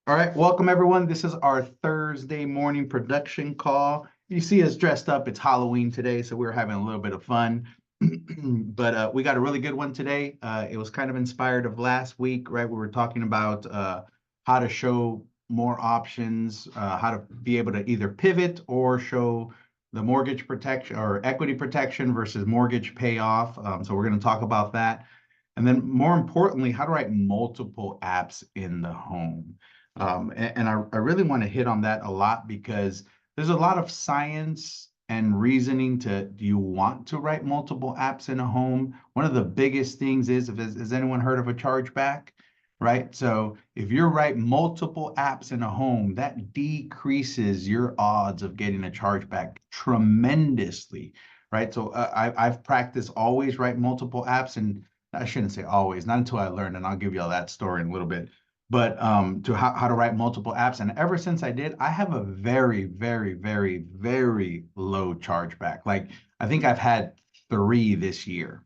All right, welcome everyone. This is our Thursday morning production call. You see us dressed up. It's Halloween today, so we're having a little bit of fun. But we got a really good one today. It was kind of inspired of last week, right? We were talking about how to show more options, how to be able to either pivot or show the mortgage protection or equity protection versus mortgage payoff. So we're going to talk about that. And then more importantly, how to write multiple apps in the home. And I really want to hit on that a lot because there's a lot of science and reasoning to, do you want to write multiple apps in a home? One of the biggest things is, has anyone heard of a chargeback? Right? So if you write multiple apps in a home, that decreases your odds of getting a chargeback tremendously, right? So I've practiced always write multiple apps, and I shouldn't say always, not until I learned, and I'll give you all that story in a little bit. But to how to write multiple apps. And ever since I did, I have a very, very, very, very low chargeback. Like I think I've had 3 this year,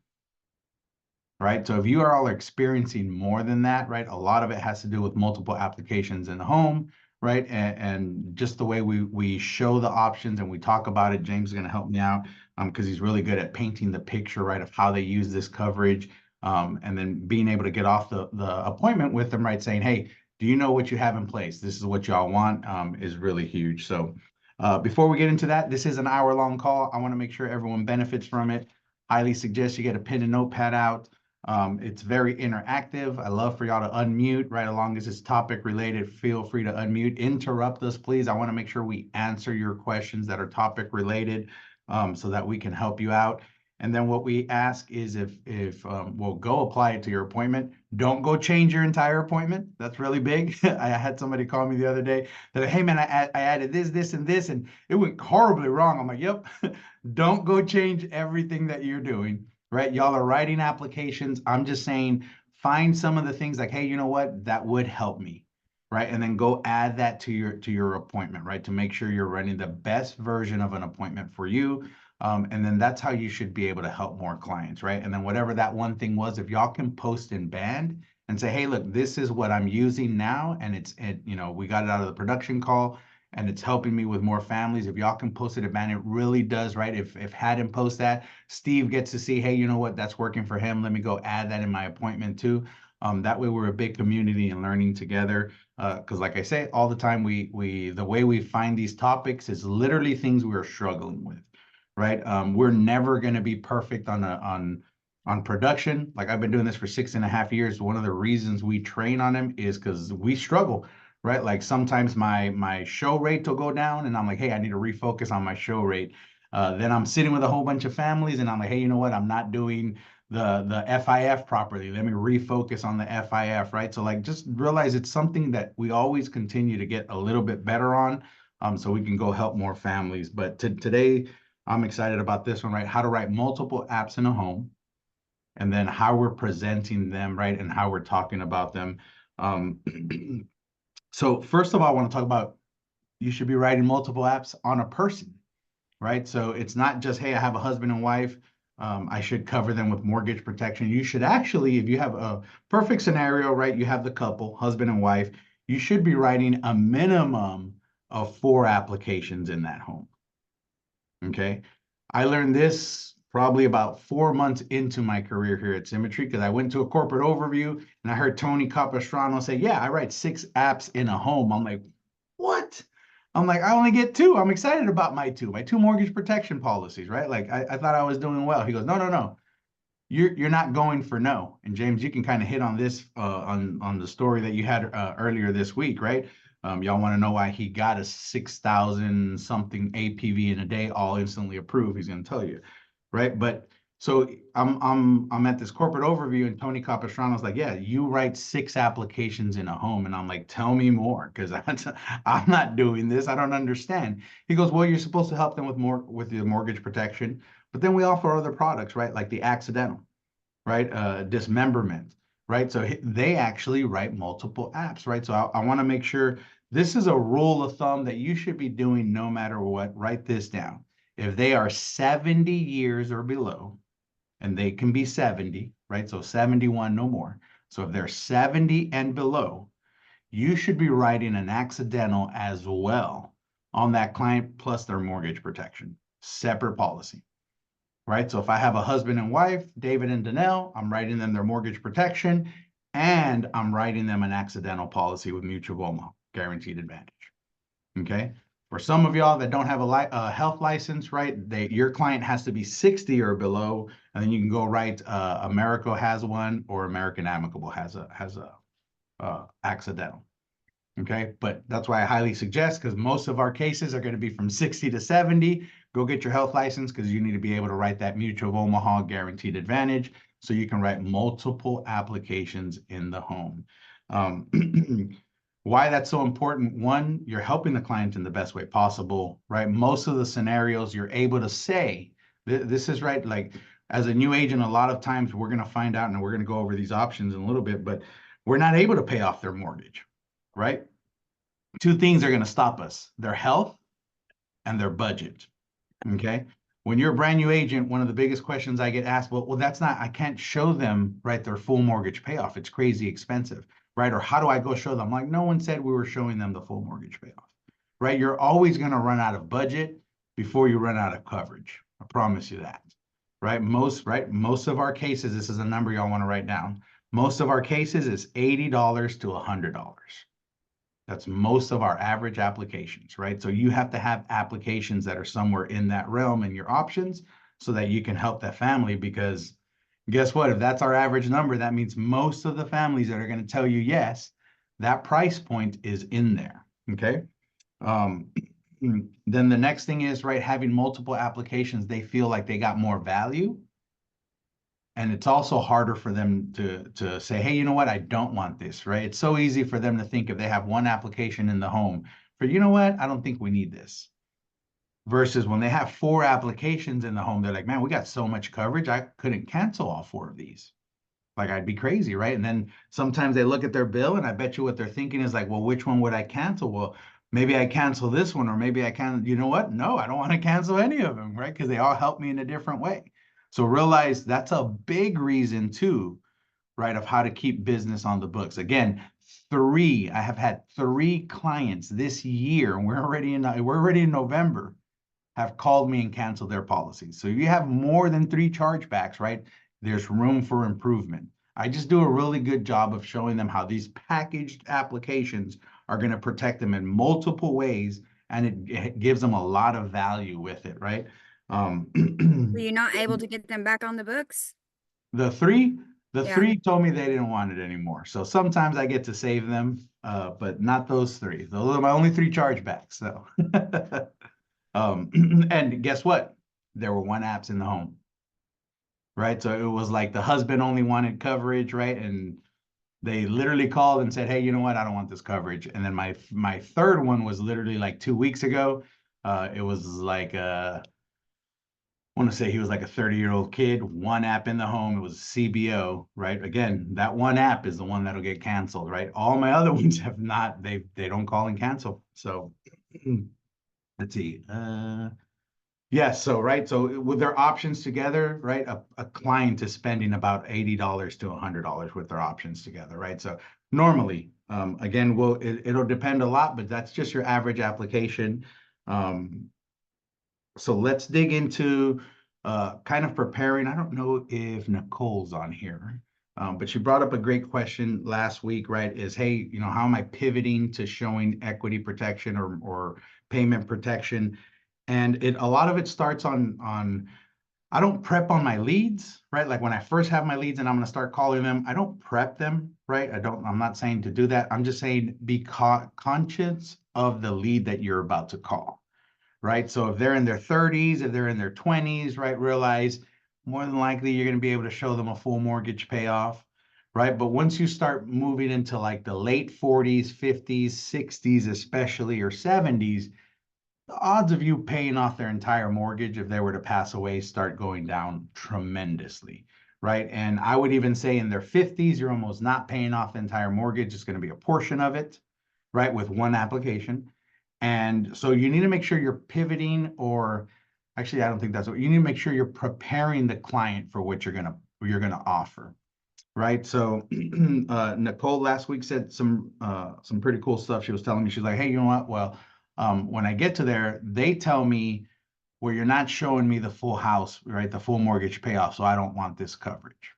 right? So if you are all experiencing more than that, right, a lot of it has to do with multiple applications in the home, right? And just the way we show the options and we talk about it. James is going to help me out because he's really good at painting the picture, right, of how they use this coverage. And then being able to get off the appointment with them, right, saying, hey, do you know what you have in place? This is what y'all want, is really huge. So before we get into that, this is an hour-long call. I want to make sure everyone benefits from it. Highly suggest you get a pen and notepad out. It's very interactive. I love for y'all to unmute right along as it's topic related. Feel free to unmute. Interrupt us, please. I want to make sure we answer your questions that are topic related, so that we can help you out. And then what we ask is if we'll go apply it to your appointment. Don't go change your entire appointment. That's really big. I had somebody call me the other day that, hey man, I added this, and this, and it went horribly wrong. I'm like, yep. Don't go change everything that you're doing, right? Y'all are writing applications. I'm just saying, find some of the things like, hey, you know what? That would help me, right? And then go add that to your appointment, right? To make sure you're running the best version of an appointment for you. And then that's how you should be able to help more clients, right? And then whatever that one thing was, if y'all can post in band and say, hey, look, this is what I'm using now, and we got it out of the production call, and it's helping me with more families. If y'all can post it, man, it really does, right? If Haddon post that, Steve gets to see, hey, you know what, that's working for him. Let me go add that in my appointment too. That way we're a big community and learning together. Because like I say, all the time, the way we find these topics is literally things we're struggling with, right? We're never going to be perfect on production. Like I've been doing this for 6.5 years. One of the reasons we train on them is because we struggle, right? Like sometimes my show rate will go down, and I'm like, hey, I need to refocus on my show rate. Then I'm sitting with a whole bunch of families, and I'm like, hey, you know what? I'm not doing the FIF properly. Let me refocus on the FIF, right? So like, just realize it's something that we always continue to get a little bit better on, so we can go help more families. But today, I'm excited about this one, right? How to write multiple apps in a home, and then how we're presenting them, right? And how we're talking about them. Um, so first of all, I want to talk about, you should be writing multiple apps on a person, right? So it's not just, hey, I have a husband and wife. I should cover them with mortgage protection. You should actually, if you have a perfect scenario, right? You have the couple, husband and wife, you should be writing a minimum of 4 applications in that home. Okay. I learned this probably about 4 months into my career here at Symmetry, because I went to a corporate overview and I heard Tony Capistrano say, yeah, I write 6 apps in a home. I'm like, what? I'm like, I only get 2. I'm excited about my 2 mortgage protection policies, right? Like I thought I was doing well. He goes, no, no, no. You're not going for no. And James, you can kind of hit on this on the story that you had earlier this week, right? Y'all want to know why he got a 6,000 something APV in a day, all instantly approved. He's going to tell you, right? But so I'm at this corporate overview, and Tony Capistrano's like, yeah, you write 6 applications in a home, and I'm like, tell me more, because I'm not doing this. I don't understand. He goes, well, you're supposed to help them with the mortgage protection, but then we offer other products, right? Like the accidental, right? Dismemberment, right? So they actually write multiple apps, right? So I want to make sure this is a rule of thumb that you should be doing no matter what. Write this down. If they are 70 years or below, and they can be 70, right? So 71, no more. So if they're 70 and below, you should be writing an accidental as well on that client plus their mortgage protection, separate policy, right? So if I have a husband and wife, David and Danelle, I'm writing them their mortgage protection and I'm writing them an accidental policy with Mutual of Omaha, guaranteed advantage. Okay. For some of y'all that don't have a health license, right? Your client has to be 60 or below, and then you can go right. Americo has one, or American Amicable has a accidental. Okay, but that's why I highly suggest, because most of our cases are going to be from 60 to 70. Go get your health license, because you need to be able to write that Mutual of Omaha guaranteed advantage, so you can write multiple applications in the home. Why that's so important? One, you're helping the client in the best way possible, right? Most of the scenarios you're able to say, this is right. Like, as a new agent, a lot of times we're going to find out, and we're going to go over these options in a little bit, but we're not able to pay off their mortgage, right? Two things are going to stop us: their health and their budget. Okay. When you're a brand new agent, one of the biggest questions I get asked, well, that's not, I can't show them, right, their full mortgage payoff. It's crazy expensive, right? Or how do I go show them? Like, no one said we were showing them the full mortgage payoff, right? You're always going to run out of budget before you run out of coverage. I promise you that, right? Most of our cases, this is a number y'all want to write down. Most of our cases is $80 to $100. That's most of our average applications, right? So you have to have applications that are somewhere in that realm in your options so that you can help that family, because guess what? If that's our average number, that means most of the families that are going to tell you yes, that price point is in there, okay? Then the next thing is, right, having multiple applications, they feel like they got more value. And it's also harder for them to say, hey, you know what? I don't want this, right? It's so easy for them to think, if they have one application in the home, for, you know what? I don't think we need this. Versus when they have 4 applications in the home, they're like, man, we got so much coverage, I couldn't cancel all 4 of these. Like, I'd be crazy, right? And then sometimes they look at their bill, and I bet you what they're thinking is like, well, which one would I cancel? Well, maybe I cancel this one, or maybe I can, you know what? No, I don't want to cancel any of them, right? Because they all help me in a different way. So realize that's a big reason too, right, of how to keep business on the books. Again, I have had 3 clients this year, and we're already in November, have called me and canceled their policies. So if you have more than 3 chargebacks, right, there's room for improvement. I just do a really good job of showing them how these packaged applications are going to protect them in multiple ways, and it gives them a lot of value with it, right? Were you not able to get them back on the books? The 3 Yeah. told me they didn't want it anymore. So sometimes I get to save them, but not those 3. Those are my only 3 chargebacks. So, and guess what? There were 1 apps in the home, right? So it was like the husband only wanted coverage, right? And they literally called and said, hey, you know what? I don't want this coverage. And then my third one was literally like 2 weeks ago. It was like I want to say he was like a 30-year-old kid, 1 app in the home. It was CBO, right? Again, that 1 app is the one that'll get canceled, right? All my other ones have not, they don't call and cancel. So let's see. Yes, so right. So with their options together, right? A client is spending about $80 to $100 with their options together, right? So normally, again, it'll depend a lot, but that's just your average application. So let's dig into kind of preparing. I don't know if Nicole's on here, but she brought up a great question last week, right? Is, hey, you know, how am I pivoting to showing equity protection or payment protection? And a lot of it starts on I don't prep on my leads, right? Like when I first have my leads and I'm going to start calling them, I don't prep them, right? I'm not saying to do that. I'm just saying be conscious of the lead that you're about to call, right? So if they're in their 30s, if they're in their 20s, right, realize more than likely you're going to be able to show them a full mortgage payoff, right? But once you start moving into like the late 40s, 50s, 60s, especially, or 70s, the odds of you paying off their entire mortgage if they were to pass away start going down tremendously, right? And I would even say in their 50s, you're almost not paying off the entire mortgage. It's going to be a portion of it, right, with 1 application. And so you need to make sure you're pivoting, or actually, I don't think that's what you need to make sure you're preparing the client for what you're gonna offer. right? So Nicole last week said some pretty cool stuff. She was telling me, she's like, hey, you know what? Well, when I get to there, they tell me where you're not showing me the full house, right? The full mortgage payoff. So I don't want this coverage.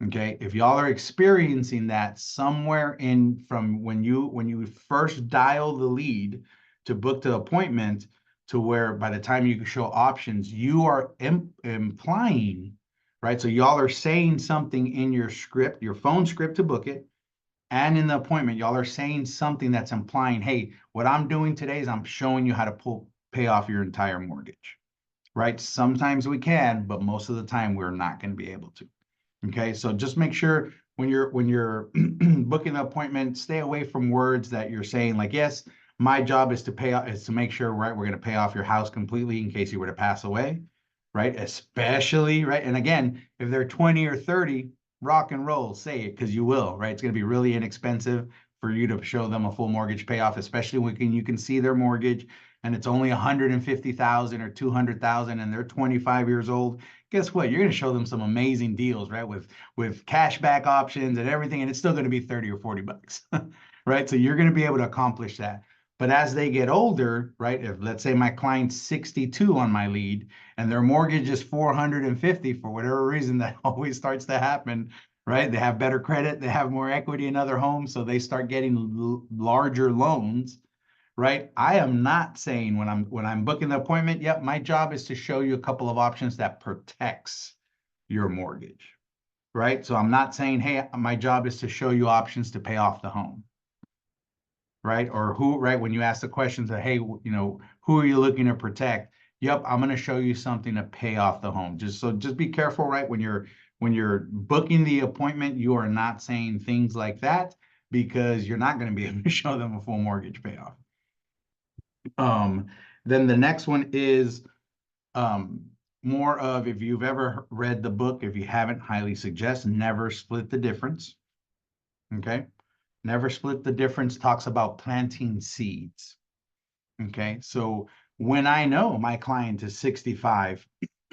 Okay. If y'all are experiencing that somewhere in from when you first dial the lead to book the appointment to where by the time you show options, you are implying, right? So y'all are saying something in your script, your phone script to book it, and in the appointment, y'all are saying something that's implying, hey, what I'm doing today is I'm showing you how to pay off your entire mortgage, right? Sometimes we can, but most of the time we're not going to be able to. Okay, so just make sure when you're booking an appointment, stay away from words that you're saying like, yes, my job is to make sure, right, we're going to pay off your house completely in case you were to pass away, right? Especially, right? And again, if they're 20 or 30, rock and roll, say it because you will, right? It's going to be really inexpensive for you to show them a full mortgage payoff, especially when you can see their mortgage and it's only 150,000 or 200,000 and they're 25 years old. Guess what? You're going to show them some amazing deals, right? With cashback options and everything, and it's still going to be 30 or 40 bucks, right? So you're going to be able to accomplish that. But as they get older, right? If let's say my client's 62 on my lead and their mortgage is 450 for whatever reason, that always starts to happen, right? They have better credit, they have more equity in other homes, so they start getting larger loans, right? I am not saying when I'm booking the appointment, yep, my job is to show you a couple of options that protects your mortgage, right? So I'm not saying, hey, my job is to show you options to pay off the home, right? Or who, right? When you ask the questions of, hey, who are you looking to protect? Yep, I'm going to show you something to pay off the home. Just be careful, right? When you're booking the appointment, you are not saying things like that because you're not going to be able to show them a full mortgage payoff. Um, then the next one is more of, if you've ever read the book, if you haven't, highly suggest Never Split the Difference. Okay. Never Split the Difference talks about planting seeds. Okay. So when I know my client is 65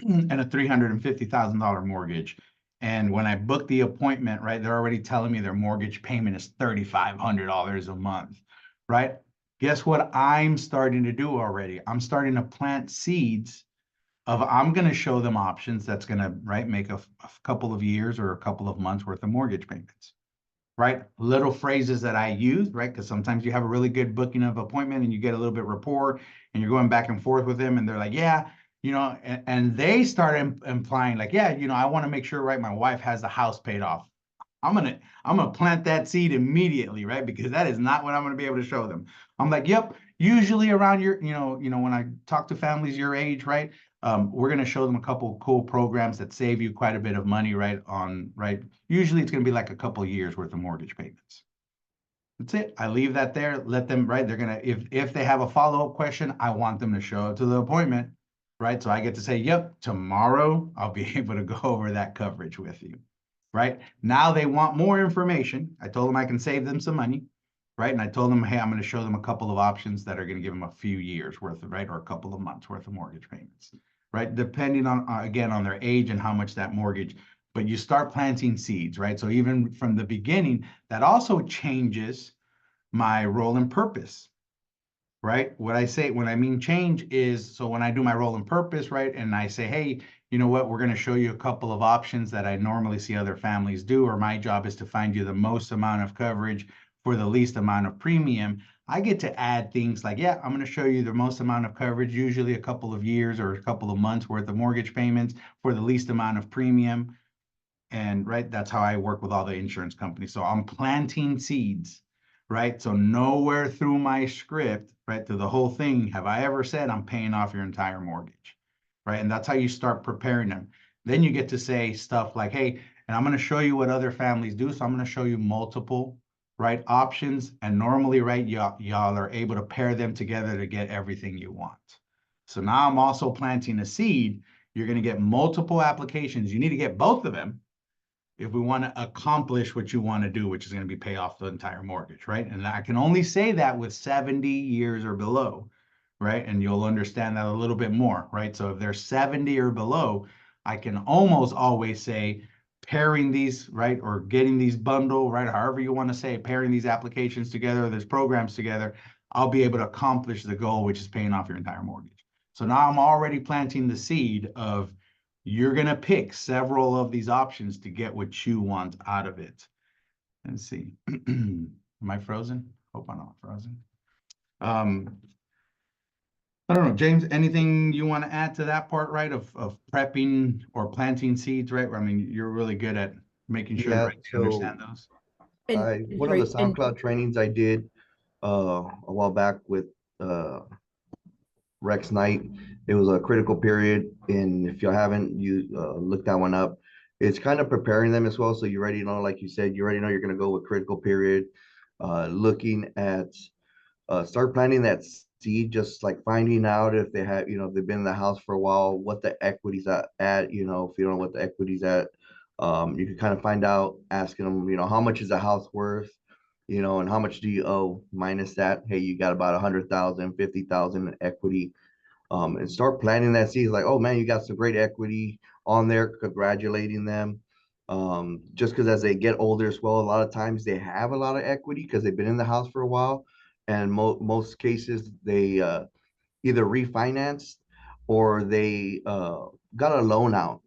and a $350,000 mortgage, and when I book the appointment, right, they're already telling me their mortgage payment is $3,500 a month, right? Guess what I'm starting to do already? I'm starting to plant seeds of I'm going to show them options that's going to, right, make a couple of years or a couple of months worth of mortgage payments, right? Little phrases that I use, right? Because sometimes you have a really good booking of appointment and you get a little bit rapport and you're going back and forth with them and they're like, yeah, and they start implying like, yeah, I want to make sure, right, my wife has the house paid off. I'm gonna plant that seed immediately, right? Because that is not what I'm gonna be able to show them. I'm like, yep, usually around your, when I talk to families your age, right? We're gonna show them a couple cool programs that save you quite a bit of money, right? Right. Usually it's gonna be like a couple of years worth of mortgage payments. That's it. I leave that there. Let them, right? They're gonna, if they have a follow-up question, I want them to show up to the appointment, right? So I get to say, yep, tomorrow I'll be able to go over that coverage with you. Right? Now they want more information. I told them I can save them some money, right? And I told them, hey, I'm going to show them a couple of options that are going to give them a few years worth of, right, or a couple of months worth of mortgage payments, right? Depending on, again, on their age and how much that mortgage, but you start planting seeds, right? So even from the beginning, that also changes my role and purpose, right? What I say when I mean change is, so when I do my role and purpose, right, and I say, hey, you know what, we're going to show you a couple of options that I normally see other families do, or my job is to find you the most amount of coverage for the least amount of premium. I get to add things like, yeah, I'm going to show you the most amount of coverage, usually a couple of years or a couple of months worth of mortgage payments for the least amount of premium. And right, that's how I work with all the insurance companies. So I'm planting seeds, right? So nowhere through my script, right, through the whole thing, have I ever said I'm paying off your entire mortgage, right? And that's how you start preparing them. Then you get to say stuff like, hey, and I'm going to show you what other families do. So I'm going to show you multiple, right, options. And normally, right, y'all are able to pair them together to get everything you want. So now I'm also planting a seed. You're going to get multiple applications. You need to get both of them if we want to accomplish what you want to do, which is going to be pay off the entire mortgage, right? And I can only say that with 70 years or below, right? And you'll understand that a little bit more, right? So if they're 70 or below, I can almost always say pairing these, right, or getting these bundle, right, however you want to say, pairing these applications together, these programs together, I'll be able to accomplish the goal, which is paying off your entire mortgage. So now I'm already planting the seed of you're going to pick several of these options to get what you want out of it. Let's see. Am I frozen? Hope I'm not frozen. I don't know, James, anything you want to add to that part, right? Of prepping or planting seeds, right? I mean, you're really good at making sure, Yeah, right, you so understand those. one of the SoundCloud trainings I did a while back with Rex Knight. It was a critical period, and if you haven't, you look that one up. It's kind of preparing them as well, so you already know, like you said, you already know you're going to go with critical period. Looking at start planting that seed, just like finding out if they have, if they've been in the house for a while, what the equity's at, if you don't know what the equity's at, you can kind of find out, asking them, how much is the house worth, and how much do you owe minus that. Hey, you got about 100,000, 50,000 in equity, and start planting that seed. Like, oh man, you got some great equity on there, congratulating them. Just because as they get older as well, a lot of times they have a lot of equity because they've been in the house for a while, and most cases they either refinanced or they got a loan out,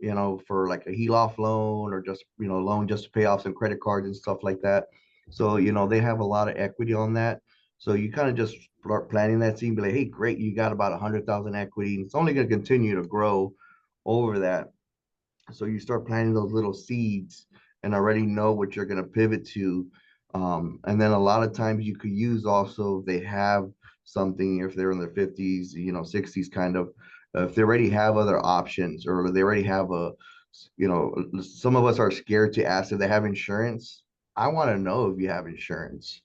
for like a HELOC loan, or just loan just to pay off some credit cards and stuff like that. So they have a lot of equity on that. So you kind of just start planning that seed, be like, hey, great, you got about 100,000 equity, and it's only going to continue to grow over that. So you start planting those little seeds and already know what you're going to pivot to. And then a lot of times you could use also, if they have something, if they're in their 50s, 60s kind of, if they already have other options, or they already have some of us are scared to ask if they have insurance. I want to know if you have insurance.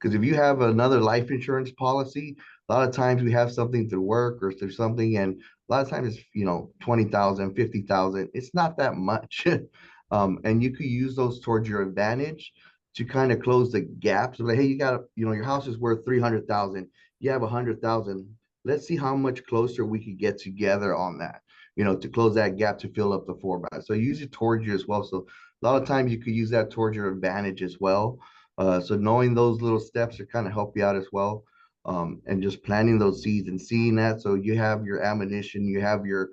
Because if you have another life insurance policy, a lot of times we have something through work or through something, and a lot of times it's 20,000, 50,000. It's not that much. And you could use those towards your advantage to kind of close the gap. So like, hey, you got your house is worth 300,000. You have 100,000. Let's see how much closer we could get together on that, to close that gap, to fill up the 4x. So use it towards you as well. So a lot of times you could use that towards your advantage as well. So knowing those little steps are kind of help you out as well. And just planting those seeds and seeing that. So you have your ammunition, you have your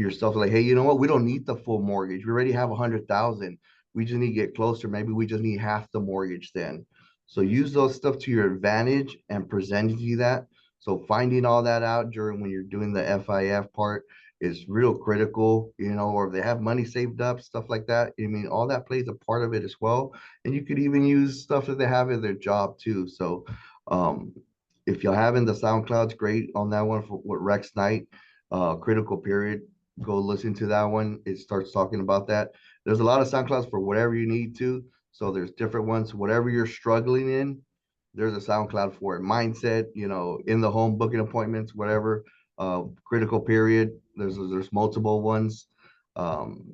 stuff, like, hey, you know what? We don't need the full mortgage. We already have 100,000. We just need to get closer. Maybe we just need half the mortgage then. So use those stuff to your advantage and presenting you that. So finding all that out during when you're doing the FIF part is real critical, or if they have money saved up, stuff like that. I mean, all that plays a part of it as well. And you could even use stuff that they have in their job too. So if you're having the SoundCloud's great on that one for with Rex Knight, critical period, go listen to that one. It starts talking about that. There's a lot of SoundClouds for whatever you need to. So there's different ones, whatever you're struggling in, there's a SoundCloud for it. Mindset, in the home, booking appointments, whatever, critical period. There's multiple ones. Um,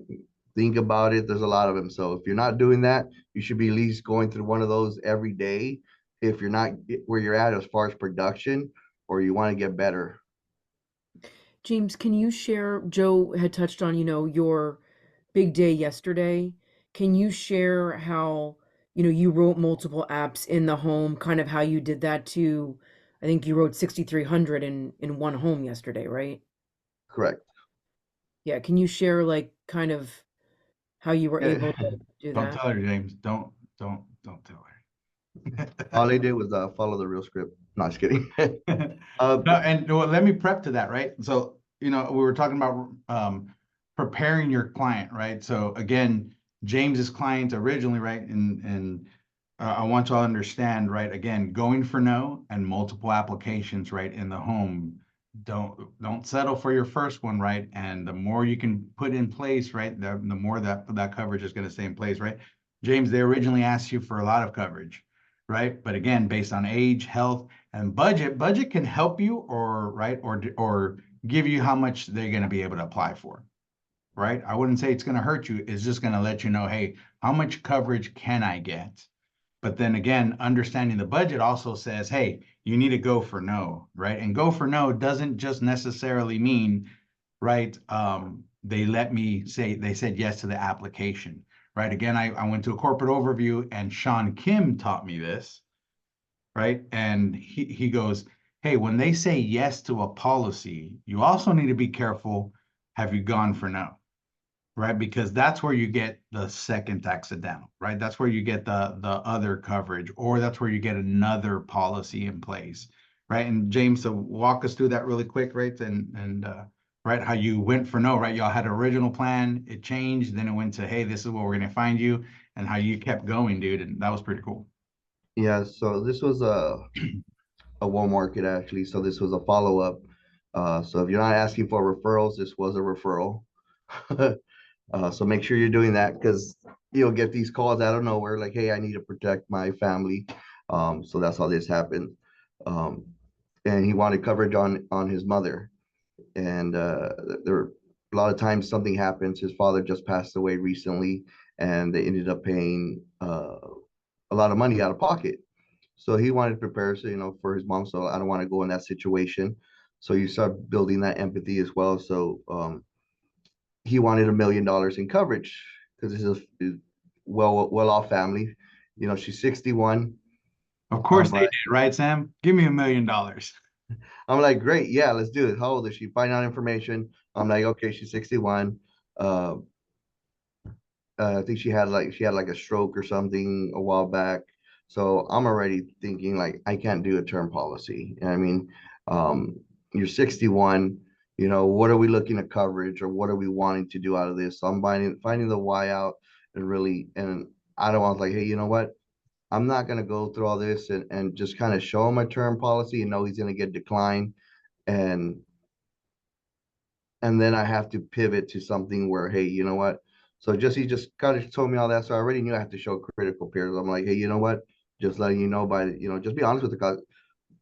think about it. There's a lot of them. So if you're not doing that, you should be at least going through one of those every day. If you're not where you're at as far as production, or you want to get better. James, can you share, Joe had touched on, your big day yesterday. Can you share how, you wrote multiple apps in the home, kind of how you did that too? I think you wrote 6,300 in one home yesterday, right? Correct. Yeah. Can you share like kind of how you were able to do Don't that? tell her, James. Don't tell her. All they did was follow the real script. No, just kidding. No, and well, let me prep to that, right? So, we were talking about preparing your client, right? So again, James's client originally, right? And I want you to understand, right? Again, going for no and multiple applications, right, in the home. Don't settle for your first one, right? And the more you can put in place, right, the more that coverage is going to stay in place, right? James, they originally asked you for a lot of coverage, right? But again, based on age, health, and budget can help you, or right, or give you how much they're going to be able to apply for, right? I wouldn't say it's going to hurt you. It's just going to let you know, hey, how much coverage can I get? But then again, understanding the budget also says, hey, you need to go for no, right? And go for no doesn't just necessarily mean, right, they said yes to the application, right? Again, I went to a corporate overview and Sean Kim taught me this, right? And he goes, hey, when they say yes to a policy, you also need to be careful. Have you gone for no? Right? Because that's where you get the second accidental, right? That's where you get the other coverage, or that's where you get another policy in place, right? And James, so walk us through that really quick, right? And right, how you went for no, right? Y'all had an original plan, it changed, then it went to, hey, this is what we're gonna find you, and how you kept going, dude, and that was pretty cool. Yeah, so this was a one market actually. So this was a follow-up. So if you're not asking for referrals, this was a referral. So make sure you're doing that because you'll get these calls out of nowhere like, hey, I need to protect my family. So that's how this happened. Um, and he wanted coverage on his mother. And there a lot of times something happens. His father just passed away recently, and they ended up paying a lot of money out of pocket. So he wanted to prepare, so, for his mom. So I don't want to go in that situation. So you start building that empathy as well. So he wanted $1 million in coverage because this is a well off family. She's 61. Of course they Like, did, right, Sam? Give me $1 million. I'm like, great, yeah, let's do it. How old is she? Find out information. I'm like, okay, she's 61. Uh, I think she had like a stroke or something a while back. So I'm already thinking like I can't do a term policy. I mean, um, you're 61. What are we looking at coverage or what are we wanting to do out of this? So I'm finding the why out and I don't want like, hey, you know what? I'm not gonna go through all this and just kind of show him a term policy and know he's gonna get declined and and then I have to pivot to something where, hey, you know what? So he just kind of told me all that. So I already knew I had to show critical periods. I'm like, hey, you know what? Just letting you know just be honest with the guy.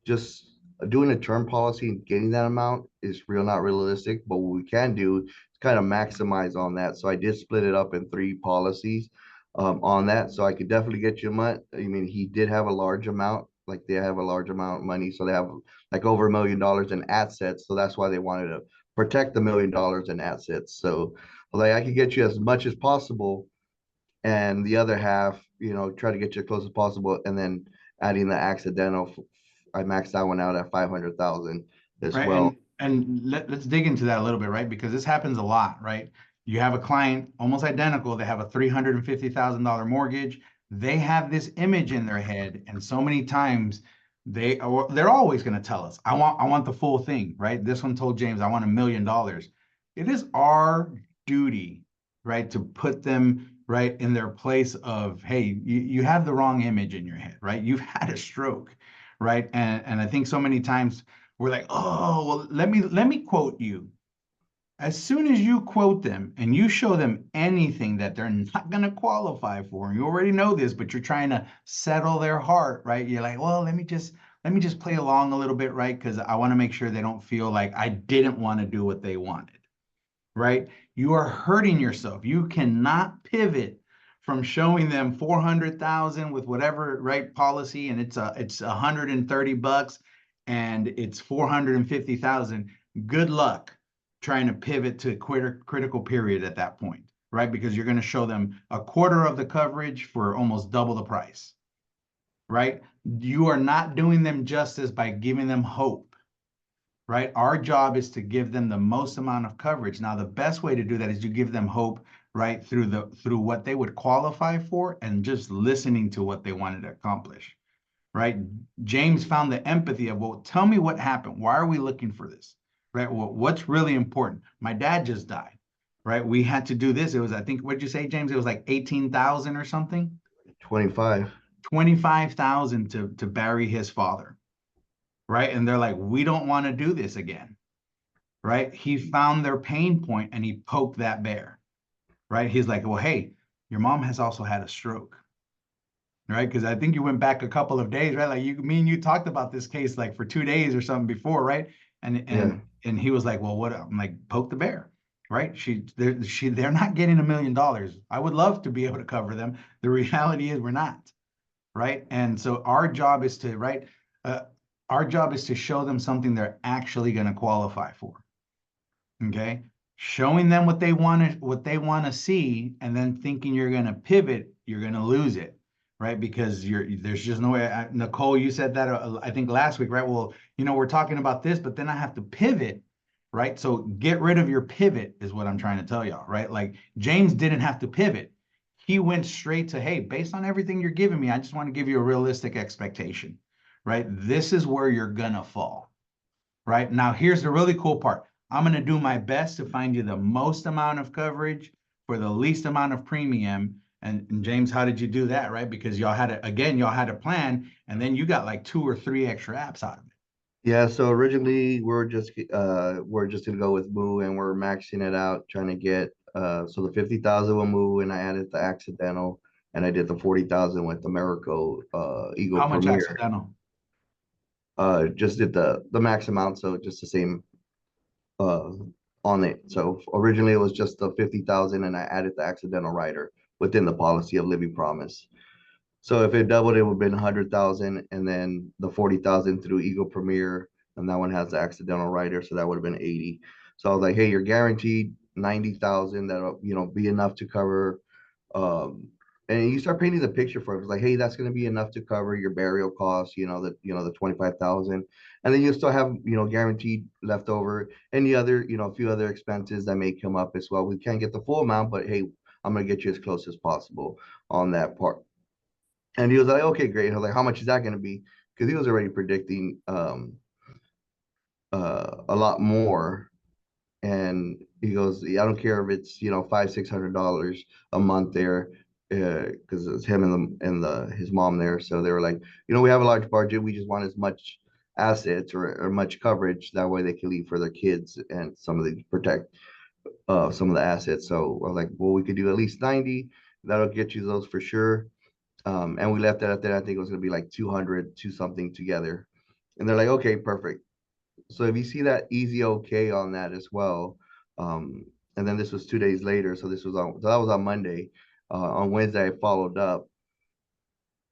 Just doing a term policy and getting that amount is not realistic. But what we can do is kind of maximize on that. So I did split it up in 3 policies on that. So I could definitely get you a month. I mean, he did have a large amount. Like they have a large amount of money. So they have like over $1 million in assets. So that's why they wanted to protect the $1 million in assets. So like I could get you as much as possible, and the other half, try to get you as close as possible, and then adding the accidental. I maxed that one out at 500,000 as Right. well. And let's dig into that a little bit, right? Because this happens a lot, right? You have a client almost identical. They have a $350,000 mortgage. They have this image in their head, and so many times they're always going to tell us, I want the full thing, right? This one told James, I want $1 million. It is our duty, right, to put them right in their place of, hey, you have the wrong image in your head, right? You've had a stroke, right? And I think so many times we're like, oh, well, let me quote you. As soon as you quote them and you show them anything that they're not going to qualify for, and you already know this, but you're trying to settle their heart, right? You're like, well, let me just play along a little bit, right? Because I want to make sure they don't feel like I didn't want to do what they wanted, right? You are hurting yourself. You cannot pivot from showing them 400,000 with whatever right policy, and it's $130 and it's 450,000. Good luck trying to pivot to critical period at that point, right? Because you're going to show them a quarter of the coverage for almost double the price, right? You are not doing them justice by giving them hope, right? Our job is to give them the most amount of coverage. Now, the best way to do that is you give them hope, right, through what they would qualify for and just listening to what they wanted to accomplish, right? James found the empathy of, well, tell me what happened. Why are we looking for this, right? Well, what's really important? My dad just died, right? We had to do this. It was, I think, what'd you say, James? It was like 18,000 or something? 25. 25,000 to bury his father, right? And they're like, we don't want to do this again, right? He found their pain point and he poked that bear, right? He's like, well, hey, your mom has also had a stroke, right? Because I think you went back a couple of days, right? Like me and you talked about this case like for 2 days or something before, right? And Yeah. and he was like, well, what? I'm like, poke the bear, right? They're not getting $1 million. I would love to be able to cover them. The reality is we're not, right? And so our job is to, right? Uh, our job is to show them something they're actually going to qualify for. Okay. showing them what they want to see, and then thinking you're going to pivot, you're going to lose it, right? Because there's just no way. Nicole, you said that I think last week, right? Well, we're talking about this, but then I have to pivot, right? So get rid of your pivot is what I'm trying to tell y'all, right? Like James didn't have to pivot. He went straight to, hey, based on everything you're giving me, I just want to give you a realistic expectation, right? This is where you're gonna fall, right? Now, here's the really cool part. I'm going to do my best to find you the most amount of coverage for the least amount of premium. And James, how did you do that, right? Because y'all had a plan, and then you got like 2 or 3 extra apps out of it. Yeah, so originally we're just gonna go with Moo, and we're maxing it out, trying to get so the 50,000 with Moo, and I added the accidental, and I did the 40,000 with the Americo Eagle How much Premier. accidental? Just did the max amount, so just the same uh on it. So originally it was just the 50,000, and I added the accidental rider within the policy of Living Promise. So if it doubled, it would have been 100,000, and then the 40,000 through Eagle Premier, and that one has the accidental rider, so that would have been 80. So I was like, hey, you're guaranteed 90,000. That'll be enough to cover. And you start painting the picture for it. It's like, hey, that's going to be enough to cover your burial costs. The 25,000, and then you still have guaranteed leftover any other a few other expenses that may come up as well. We can't get the full amount, but hey, I'm gonna get you as close as possible on that part. And he was like, okay, great. And I was like, how much is that going to be? Because he was already predicting a lot more. And he goes, yeah, I don't care if it's $500-600 a month there, because it's him and his mom there. So they were like, we have a large budget. We just want as much assets or much coverage, that way they can leave for their kids and some of the protect some of the assets. So I was like, well, we could do at least 90. That'll get you those for sure. And we left it at that. I think it was gonna be like 200 to something together. And they're like, okay, perfect. So if you see that easy okay on that as well. Um, and then this was 2 days later. So that was on Monday. On Wednesday, I followed up,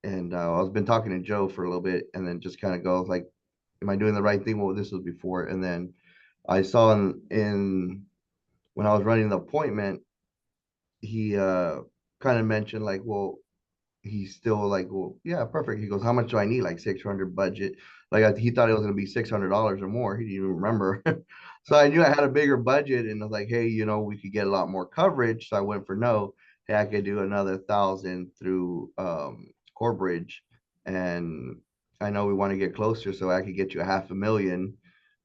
and I was been talking to Joe for a little bit, and then just kind of goes like, am I doing the right thing? Well, this was before. And then I saw in when I was running the appointment, he kind of mentioned like, well, he's still like, well, yeah, perfect. He goes, how much do I need? Like 600 budget. Like he thought it was gonna be $600 or more. He didn't even remember. So I knew I had a bigger budget, and I was like, hey, we could get a lot more coverage. So I went for no. Hey, I could do another 1,000 through Corebridge, and I know we want to get closer, so I could get you a 500,000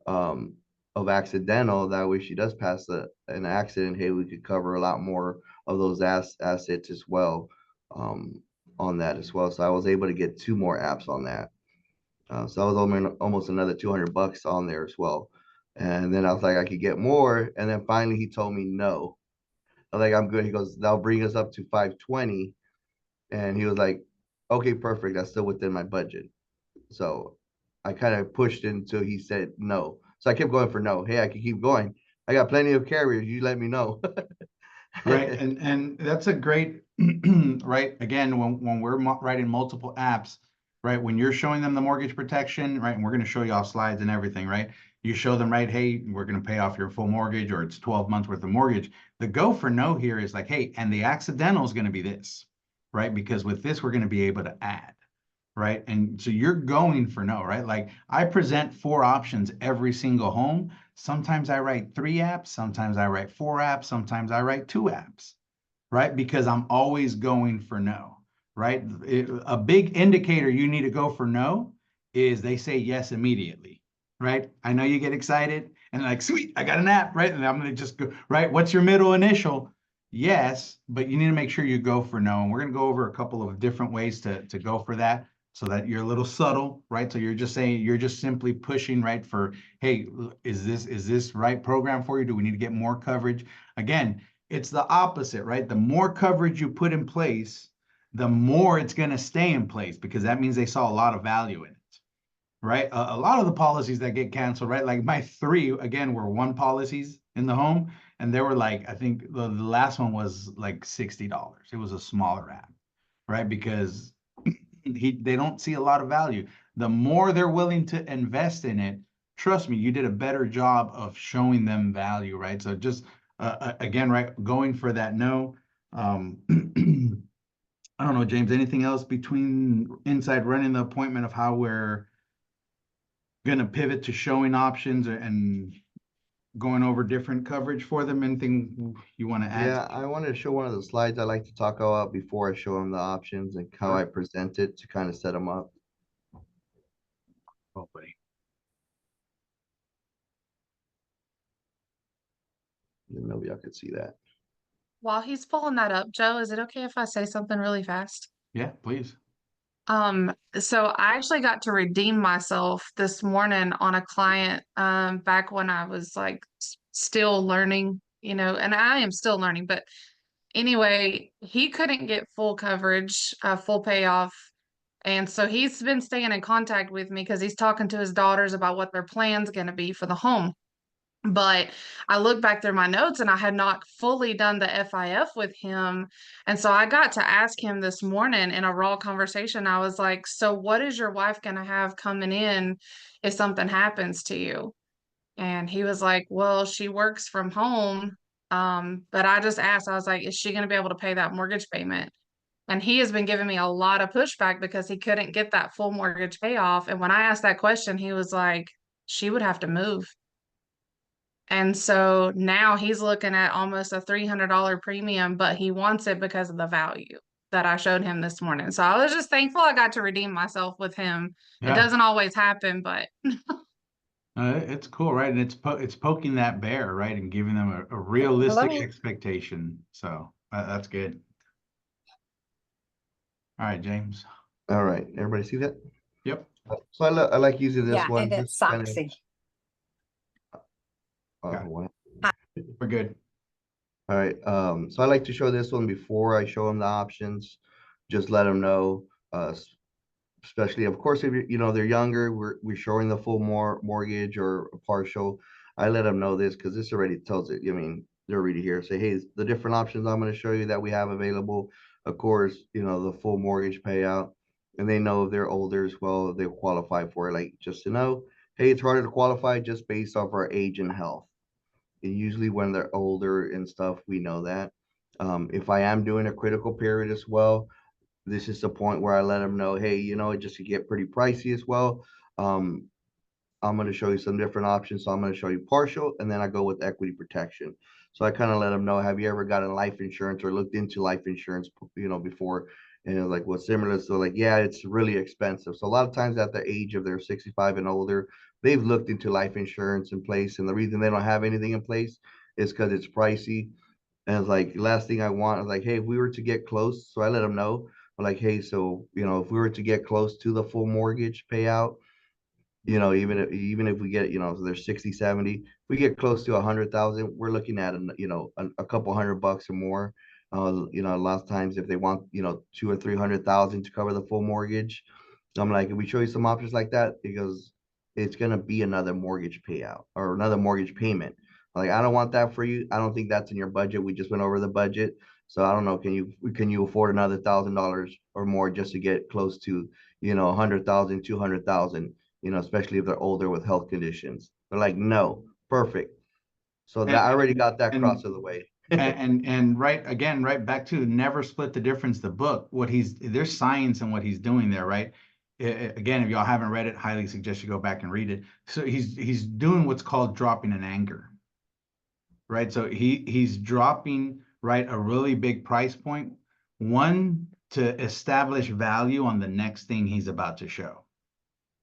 um of accidental. That way, she does pass an accident. Hey, we could cover a lot more of those assets as well. On that as well. So I was able to get 2 more apps on that. So I was almost another $200 on there as well. And then I was like, I could get more. And then finally he told me no. I was like, I'm good. He goes, that'll bring us up to 520. And he was like, okay, perfect. That's still within my budget. So I kind of pushed until he said no. So I kept going for no. Hey, I can keep going. I got plenty of carriers. You let me know. Right. And that's a great, right. Again, when we're writing multiple apps, right, when you're showing them the mortgage protection, right, and we're going to show you all slides and everything, right, you show them, right, hey, we're going to pay off your full mortgage, or it's 12 months worth of mortgage. The go for no here is like, hey, and the accidental is going to be this, right, because with this we're going to be able to add, right? And so you're going for no, right? Like I present 4 options every single home. Sometimes I write 3 apps, sometimes I write 4 apps, sometimes I write 2 apps, right? Because I'm always going for no, right? A big indicator you need to go for no is they say yes immediately, right? I know you get excited and like, sweet, I got an app, right? And I'm going to just go, right? What's your middle initial? Yes, but you need to make sure you go for no. And we're going to go over a couple of different ways to go for that, so that you're a little subtle, right? So you're just saying, you're just simply pushing, right, for, hey, is this right program for you? Do we need to get more coverage? Again, it's the opposite, right? The more coverage you put in place, the more it's going to stay in place, because that means they saw a lot of value in it, right? A lot of the policies that get canceled, right? Like my 3, again, were 1 policies in the home, and they were like, I think the last one was like $60. It was a smaller app, right? Because they don't see a lot of value. The more they're willing to invest in it, trust me, you did a better job of showing them value, right? So just again, right, going for that no. I don't know, James, anything else between inside running the appointment of how we're gonna pivot to showing options and going over different coverage for them? Anything you want to add? Yeah, I wanted to show one of the slides I like to talk about before I show them the options and how I present it to kind of set them up. Oh, buddy. Maybe I could see that. While he's pulling that up, Joe, is it okay if I say something really fast? Yeah, please. So I actually got to redeem myself this morning on a client, back when I was like still learning, and I am still learning, but anyway, he couldn't get full coverage, full payoff. And so he's been staying in contact with me because he's talking to his daughters about what their plan's going to be for the home. But I looked back through my notes and I had not fully done the FIF with him. And so I got to ask him this morning in a raw conversation. I was like, so what is your wife going to have coming in if something happens to you? And he was like, well, she works from home. But I just asked, I was like, is she going to be able to pay that mortgage payment? And he has been giving me a lot of pushback because he couldn't get that full mortgage payoff. And when I asked that question, he was like, she would have to move. And so now he's looking at almost a $300 premium, but he wants it because of the value that I showed him this morning. So I was just thankful I got to redeem myself with him. It Yeah. doesn't always happen, but It's cool, right? And it's poking that bear, right? And giving them a realistic Hello? expectation. So that's good. All right, James. All right, everybody see that? Yep. So I like using this Yeah, one. and it's just kind of- Soxy. Got it. what? We're good. All right, so I like to show this one before I show them the options. Just let them know, especially, of course, if they're younger, we're showing the full mortgage or a partial. I let them know this because this already tells it. I mean, they're already here. Say, hey, the different options I'm going to show you that we have available. Of course, the full mortgage payout, and they know if they're older as well, they qualify for it. Like, just to know, hey, it's harder to qualify just based off our age and health. And usually when they're older and stuff, we know that. If I am doing a critical period as well, this is the point where I let them know, hey, it just could get pretty pricey as well. I'm going to show you some different options. So I'm going to show you partial, and then I go with equity protection. So I kind of let them know, have you ever gotten life insurance or looked into life insurance, before? And it was like, what's similar? So like, yeah, it's really expensive. So a lot of times at the age of they're 65 and older, they've looked into life insurance in place. And the reason they don't have anything in place is because it's pricey. And it's like, last thing I want is like, hey, if we were to get close, so I let them know, like, hey, so, if we were to get close to the full mortgage payout, even if we get, so they're 60, 70, we get close to 100,000, we're looking at, a couple $100 or more. A lot of times if they want, 2 or 300,000 to cover the full mortgage, I'm like, if we show you some options like that, because it's going to be another mortgage payout or another mortgage payment. Like, I don't want that for you. I don't think that's in your budget. We just went over the budget. So I don't know, can you afford another $1,000 or more just to get close to, 100,000, 200,000, especially if they're older with health conditions? They're like, no, perfect. So that I already got that cross of the way. and right back to never split the difference. The book, there's science in what he's doing there, right? Again, if y'all haven't read it, highly suggest you go back and read it. So he's doing what's called dropping an anchor, right? So he's dropping, right, a really big price point, one, to establish value on the next thing he's about to show,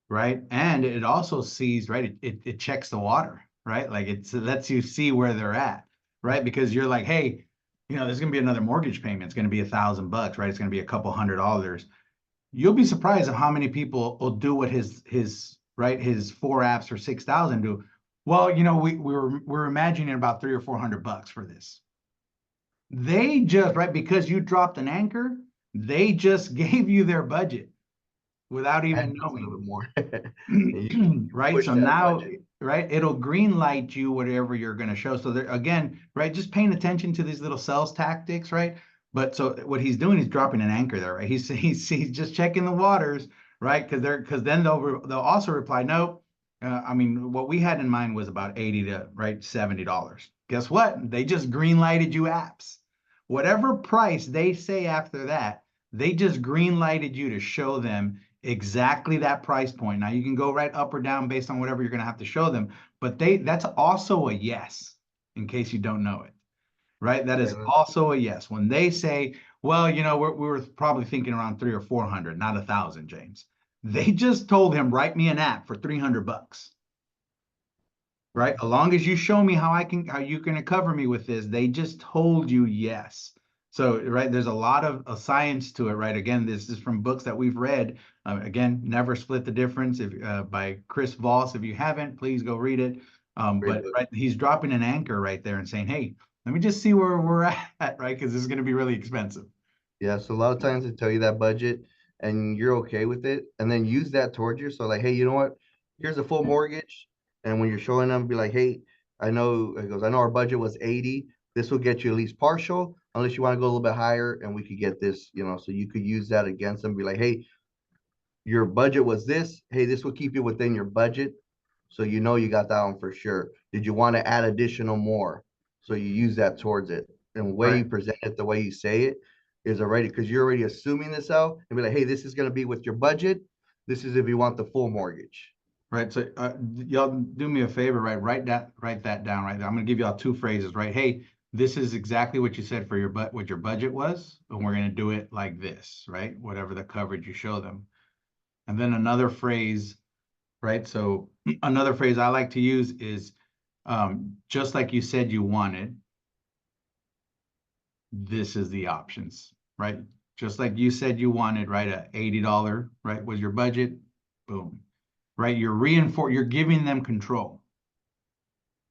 right? And it also sees, right, it checks the water, right? Like it lets you see where they're at, right? Because you're like, hey, there's gonna be another mortgage payment. It's gonna be $1,000, right? It's gonna be a couple $100. You'll be surprised at how many people will do what his 4 apps for 6,000 do. Well, we're imagining about $300 or $400 for this. They just, right, because you dropped an anchor, they just gave you their budget without even knowing. A little bit more. Right. So now, right, it'll green light you whatever you're going to show. So there, again, right, just paying attention to these little sales tactics, right? But so what he's doing is dropping an anchor there, right? He's just checking the waters, right? Because then they'll also reply, nope. I mean, what we had in mind was about $80 to $70, Guess what? They just green lighted you apps. Whatever price they say after that, they just green lighted you to show them exactly that price point. Now you can go right up or down based on whatever you're going to have to show them, but that's also a yes, in case you don't know it, right? That is Yeah. also a yes. When they say, well, we were probably thinking around 300 or 400, not 1,000, James. They just told him, write me an app for $300. Right? As long as you show me how you're going to cover me with this, they just told you yes. So, right, there's a lot of science to it, right? Again, this is from books that we've read. Again, Never Split the Difference by Chris Voss. If you haven't, please go read it. Great But book. right, he's dropping an anchor right there and saying, hey, let me just see where we're at, right? Because this is going to be really expensive. Yeah, so a lot of times they tell you that budget and you're okay with it, and then use that towards you. So like, hey, you know what? Here's a full mortgage. And when you're showing them, be like, hey, I know our budget was 80. This will get you at least partial, unless you want to go a little bit higher, and we could get this, so you could use that against them. Be like, hey, your budget was this. Hey, this will keep you within your budget. So you got that one for sure. Did you want to add additional more? So you use that towards it. And the way you present it, the way you say it is already, because you're already assuming this out and be like, hey, this is going to be with your budget. This is if you want the full mortgage. Right. So y'all do me a favor, right? Write that down right there. I'm going to give y'all two phrases, right? Hey, this is exactly what you said for what your budget was, and we're going to do it like this, right? Whatever the coverage you show them. And then another phrase, right? So another phrase I like to use is just like you said you wanted, this is the options, right? Just like you said you wanted, right? A $80, right? Was your budget, boom. Right? You're giving them control.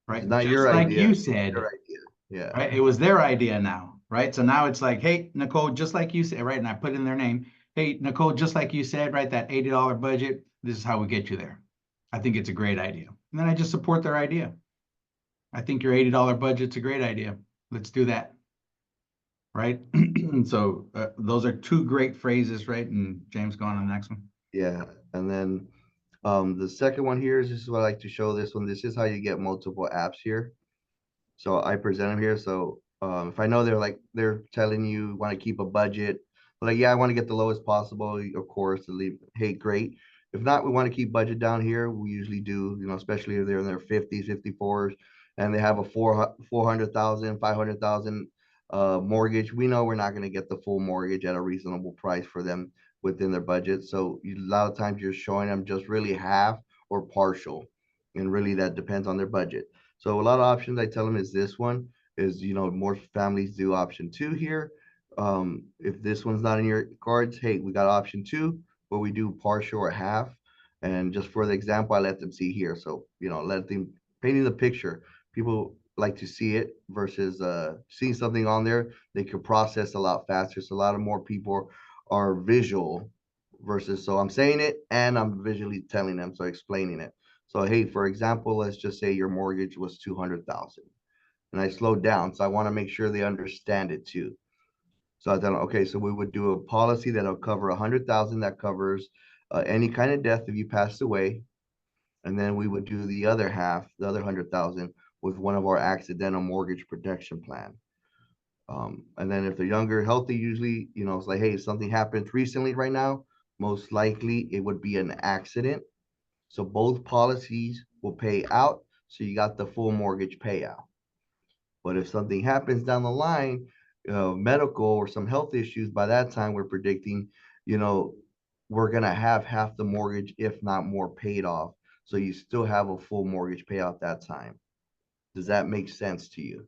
Right? It's not Just your like idea. you said, Your idea. Yeah. right? It was their idea now, right? So now it's like, hey, Nicole, just like you said, right? And I put in their name. Hey, Nicole, just like you said, right? That $80 budget, this is how we get you there. I think it's a great idea. And then I just support their idea. I think your $80 budget's a great idea. Let's do that. Right? So those are two great phrases, right? And James, go on to the next one. Yeah. And then the second one here is, this is what I like to show this one. This is how you get multiple apps here. So I present them here. So if I know they're telling you want to keep a budget, like, yeah, I want to get the lowest possible, of course, to leave. Hey, great. If not, we want to keep budget down here. We usually do, especially if they're in their 50s, 54s, and they have a 400,000, 500,000 mortgage. We know we're not going to get the full mortgage at a reasonable price for them within their budget. So a lot of times you're showing them just really half or partial, and really that depends on their budget. So a lot of options I tell them is this one is, more families do option 2 here. If this one's not in your cards, hey, we got option 2 where we do partial or half. And just for the example, I let them see here. So, let them painting the picture. People like to see it versus seeing something on there. They could process a lot faster. So a lot of more people are visual versus, so I'm saying it and I'm visually telling them, so explaining it. So, hey, for example, let's just say your mortgage was 200,000 and I slowed down. So I want to make sure they understand it too. So I thought, okay, so we would do a policy that'll cover 100,000 that covers any kind of death if you passed away. And then we would do the other half, the other 100,000 with one of our accidental mortgage protection plan. And then if they're younger, healthy, usually, it's like, hey, if something happens recently right now, most likely it would be an accident. So both policies will pay out. So you got the full mortgage payout. But if something happens down the line, medical or some health issues, by that time we're predicting, we're going to have half the mortgage, if not more, paid off. So you still have a full mortgage payout that time. Does that make sense to you?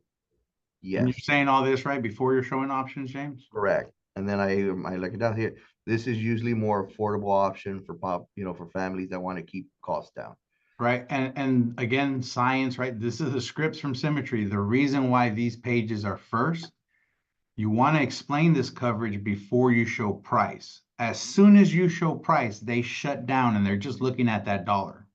And you're Yes, saying all this right before you're showing options, James? correct. And then I look it down here. This is usually more affordable option for for families that want to keep costs down. Right. And again, science, right? This is the scripts from Symmetry. The reason why these pages are first, you want to explain this coverage before you show price. As soon as you show price, they shut down and they're just looking at that dollar.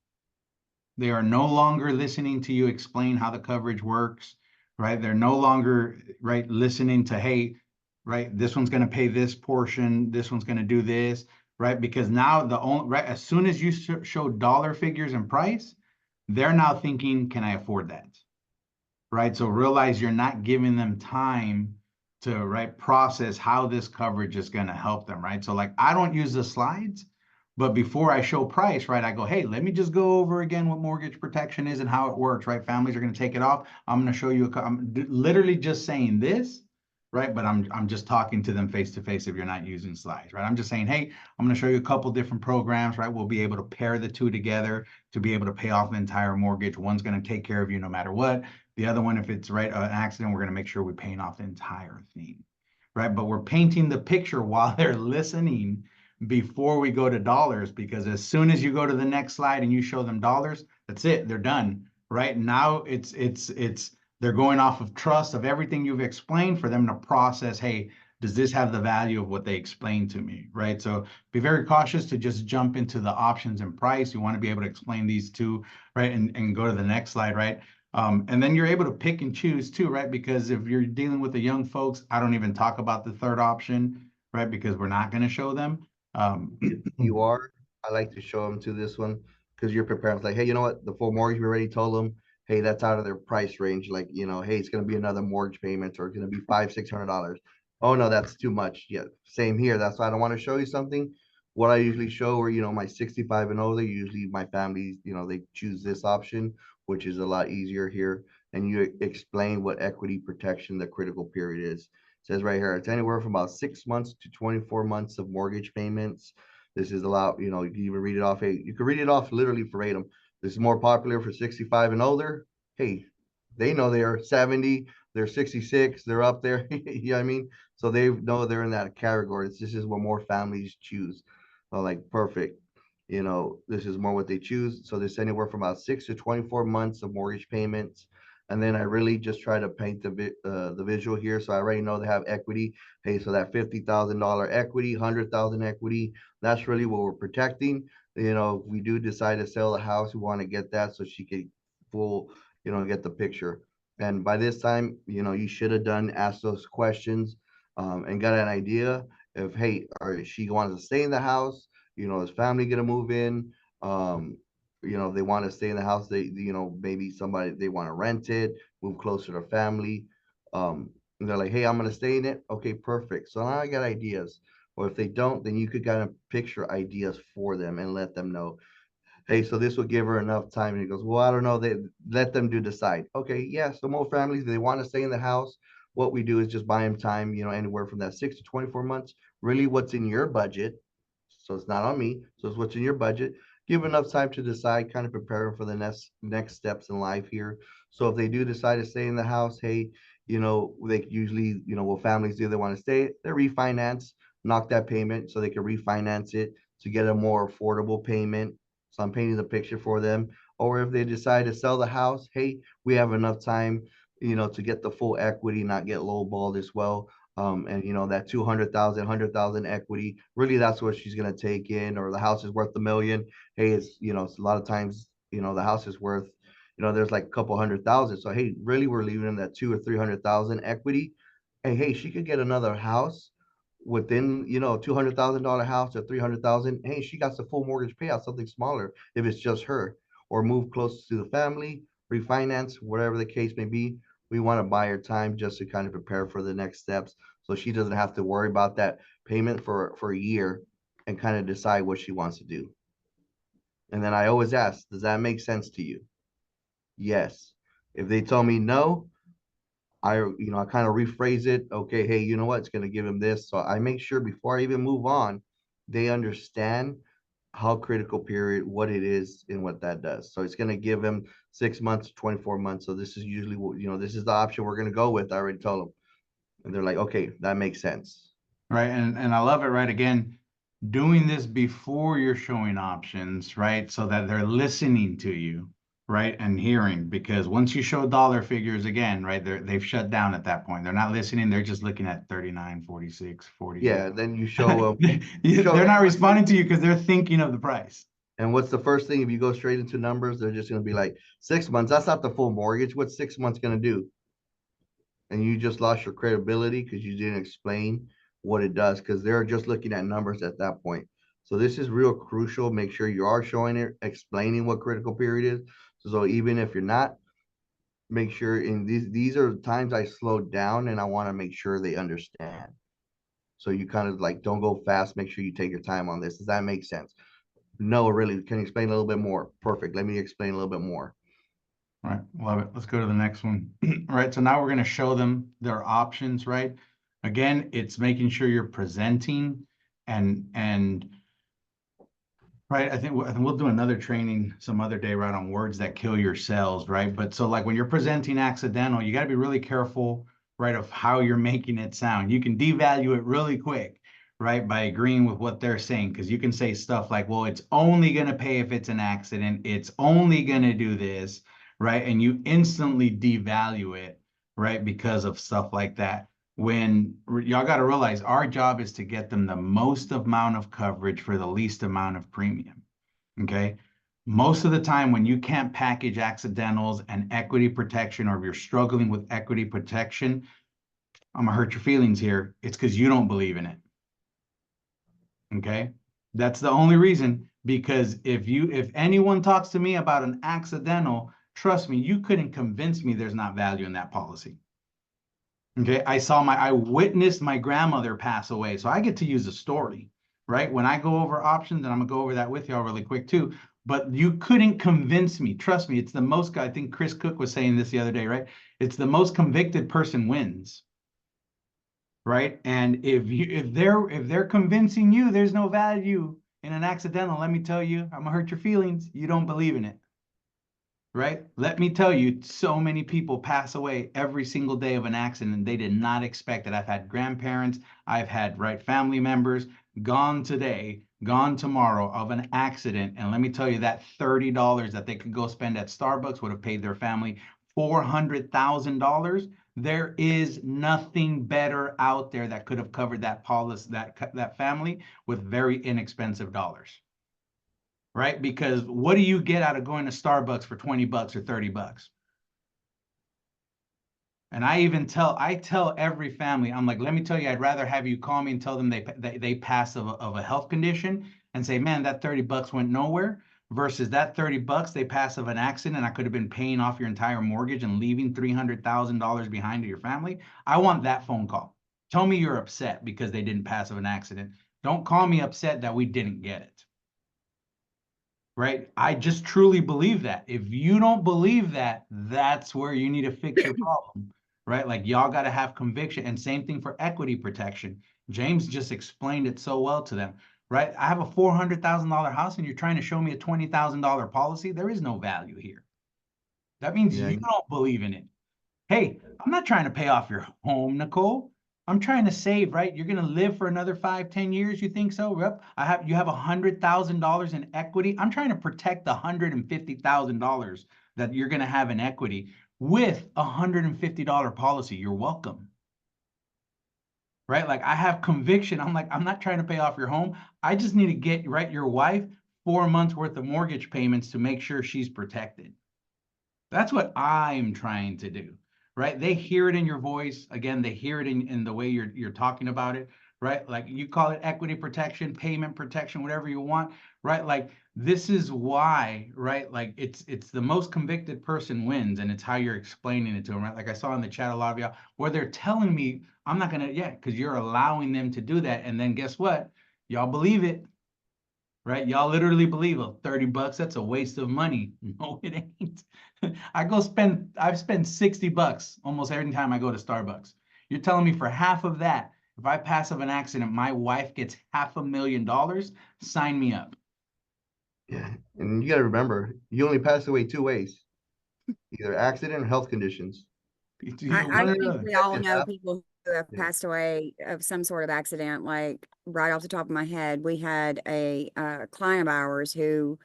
They are no longer listening to you explain how the coverage works, right? They're no longer, right, listening to, hey, right, this one's going to pay this portion, this one's going to do this, right? Because now as soon as you show dollar figures and price, they're now thinking, can I afford that? right? So realize you're not giving them time to, right, process how this coverage is going to help them, right? So like, I don't use the slides, but before I show price, right, I go, hey, let me just go over again what mortgage protection is and how it works, right? Families are going to take it off. I'm going to show you, I'm literally just saying this, right? But I'm just talking to them face to face if you're not using slides, right? I'm just saying, hey, I'm going to show you a couple different programs, right? We'll be able to pair the two together to be able to pay off the entire mortgage. One's going to take care of you no matter what. The other one, if it's right, an accident, we're going to make sure we're paying off the entire thing, right? But we're painting the picture while they're listening before we go to dollars, because as soon as you go to the next slide and you show them dollars, that's it, they're done, right? Now it's they're going off of trust of everything you've explained for them to process, hey, does this have the value of what they explained to me, right? So be very cautious to just jump into the options and price. You want to be able to explain these two, right? And go to the next slide, right? And then you're able to pick and choose too, right? Because if you're dealing with the young folks, I don't even talk about the third option, right? Because we're not going to show them. You are. I like to show them to this one because you're prepared. It's like, hey, you know what? The full mortgage, we already told them, hey, that's out of their price range. Like, hey, it's going to be another mortgage payment or it's going to be $500-$600. Oh no, that's too much. Yeah, same here. That's why I don't want to show you something. What I usually show, or my 65 and older, usually my families, they choose this option, which is a lot easier here. And you explain what equity protection the critical period is. It says right here, it's anywhere from about 6 months to 24 months of mortgage payments. This is a lot, you can even read it off. Hey, you can read it off literally verbatim. This is more popular for 65 and older. Hey, they know they are 70, they're 66, they're up there. You know what I mean? So they know they're in that category. This is what more families choose. Like, perfect. This is more what they choose. So this anywhere from about 6 to 24 months of mortgage payments. And then I really just try to paint the visual here. So I already know they have equity. Hey, so that $50,000 equity, 100,000 equity, that's really what we're protecting. If we do decide to sell the house, we want to get that so she could get the picture. And by this time, you should have asked those questions, and got an idea of, hey, she wants to stay in the house? Is family gonna move in? They want to stay in the house. Maybe somebody, they want to rent it, move closer to family. And they're like, hey, I'm gonna stay in it. Okay, perfect. So now I got ideas. Or if they don't, then you could kind of picture ideas for them and let them know, hey, so this will give her enough time. And he goes, well, I don't know. They let them decide. Okay, yeah. So more families, they want to stay in the house. What we do is just buy them time, anywhere from that 6 to 24 months. Really, what's in your budget. So it's not on me. So it's what's in your budget. Give enough time to decide, kind of prepare them for the next steps in life here. So if they do decide to stay in the house, hey, they usually, what families do, they want to stay, they refinance, knock that payment so they can refinance it to get a more affordable payment. So I'm painting the picture for them. Or if they decide to sell the house, hey, we have enough time, to get the full equity, not get lowballed as well. And that 200,000, 100,000 equity, really that's what she's going to take in. Or the house is worth $1 million. Hey, it's a lot of times, the house is worth, there's like a couple 100,000. So, hey, really we're leaving in that 200,000 or 300,000 equity. Hey, she could get another house within, $200,000 house or 300,000. Hey, she got the full mortgage payout, something smaller if it's just her, or move close to the family, refinance, whatever the case may be. We want to buy her time just to kind of prepare for the next steps, so she doesn't have to worry about that payment for a year and kind of decide what she wants to do. And then I always ask, does that make sense to you? Yes. If they tell me no, I kind of rephrase it. Okay, hey, you know what? It's going to give them this. So I make sure before I even move on, they understand how critical period, what it is and what that does. So it's going to give them 6 months, 24 months. So this is usually what, this is the option we're going to go with. I already told them. And they're like, okay, that makes sense. Right. And I love it, right? Again, doing this before you're showing options, right? So that they're listening to you, right? And hearing, because once you show dollar figures again, right, they've shut down at that point. They're not listening. They're just looking at 39, 46, 48. Yeah, then you show They're not responding to you because they're thinking of the price. And what's the first thing if you go straight into numbers? They're just going to be like 6 months. That's not the full mortgage. What's 6 months going to do? And you just lost your credibility because you didn't explain what it does, because they're just looking at numbers at that point. So this is real crucial. Make sure you are showing it, explaining what critical period is. So even if you're not, make sure in these are times I slowed down and I want to make sure they understand. So you kind of like don't go fast, make sure you take your time on this. Does that make sense? No, really. Can you explain a little bit more? Perfect. Let me explain a little bit more. All right, love it. Let's go to the next one. All right, so now we're going to show them their options, right? Again, it's making sure you're presenting and right. I think we'll do another training some other day, right, on words that kill your sales, right? But so like when you're presenting accidental, you got to be really careful, right, of how you're making it sound. You can devalue it really quick, right, by agreeing with what they're saying, because you can say stuff like, well, it's only going to pay if it's an accident. It's only going to do this, right? And you instantly devalue it, right, because of stuff like that. When y'all got to realize our job is to get them the most amount of coverage for the least amount of premium. Okay. Most of the time, when you can't package accidentals and equity protection, or if you're struggling with equity protection, I'm gonna hurt your feelings here. It's because you don't believe in it. Okay. That's the only reason, because if anyone talks to me about an accidental, trust me, you couldn't convince me there's not value in that policy. Okay, I witnessed my grandmother pass away, so I get to use a story, right? When I go over options, and I'm gonna go over that with y'all really quick too, but you couldn't convince me. Trust me, it's the most, I think Chris Cook was saying this the other day, right? It's the most convicted person wins, right? And if they're convincing you there's no value in an accidental, let me tell you, I'm gonna hurt your feelings. You don't believe in it. Right? Let me tell you, so many people pass away every single day of an accident. They did not expect it. I've had grandparents, I've had family members gone today, gone tomorrow of an accident. And let me tell you, that $30 that they could go spend at Starbucks would have paid their family $400,000. There is nothing better out there that could have covered that policy, that family, with very inexpensive dollars. Right? Because what do you get out of going to Starbucks for 20 bucks or 30 bucks? And I tell every family, I'm like, let me tell you, I'd rather have you call me and tell them they pass of a health condition and say, man, that 30 bucks went nowhere, versus that 30 bucks they pass of an accident. I could have been paying off your entire mortgage and leaving $300,000 behind to your family. I want that phone call. Tell me you're upset because they didn't pass of an accident. Don't call me upset that we didn't get it. Right? I just truly believe that. If you don't believe that, that's where you need to fix your problem, right? Like, y'all got to have conviction. And same thing for equity protection. James just explained it so well to them, right? I have a $400,000 house and you're trying to show me a $20,000 policy. There is no value here. That means you don't believe in it. Hey, I'm not trying to pay off your home, Nicole. I'm trying to save, right? You're gonna live for another 5-10 years. You think so? Yep. You have $100,000 in equity. I'm trying to protect the $150,000 that you're gonna have in equity with a $150 policy. You're welcome. Right? Like, I have conviction. I'm like, I'm not trying to pay off your home. I just need to get your wife 4 months worth of mortgage payments to make sure she's protected. That's what I'm trying to do. Right? They hear it in your voice. Again, they hear it in the way you're talking about it, right? Like, you call it equity protection, payment protection, whatever you want, right? Like, this is why, right? Like, it's the most convicted person wins, and it's how you're explaining it to them, right? Like, I saw in the chat a lot of y'all where they're telling me, I'm not gonna, because you're allowing them to do that. And then guess what? Y'all believe it. Right? Y'all literally believe, oh, 30 bucks, that's a waste of money. No, it ain't. I've spent 60 bucks almost every time I go to Starbucks. You're telling me for half of that, if I pass of an accident, my wife gets $500,000? Sign me up. Yeah. And you got to remember, you only pass away 2 ways, either accident or health conditions. I think we all know Yeah. people who have Yeah. passed away of some sort of accident. Like, right off the top of my head, we had a client of ours who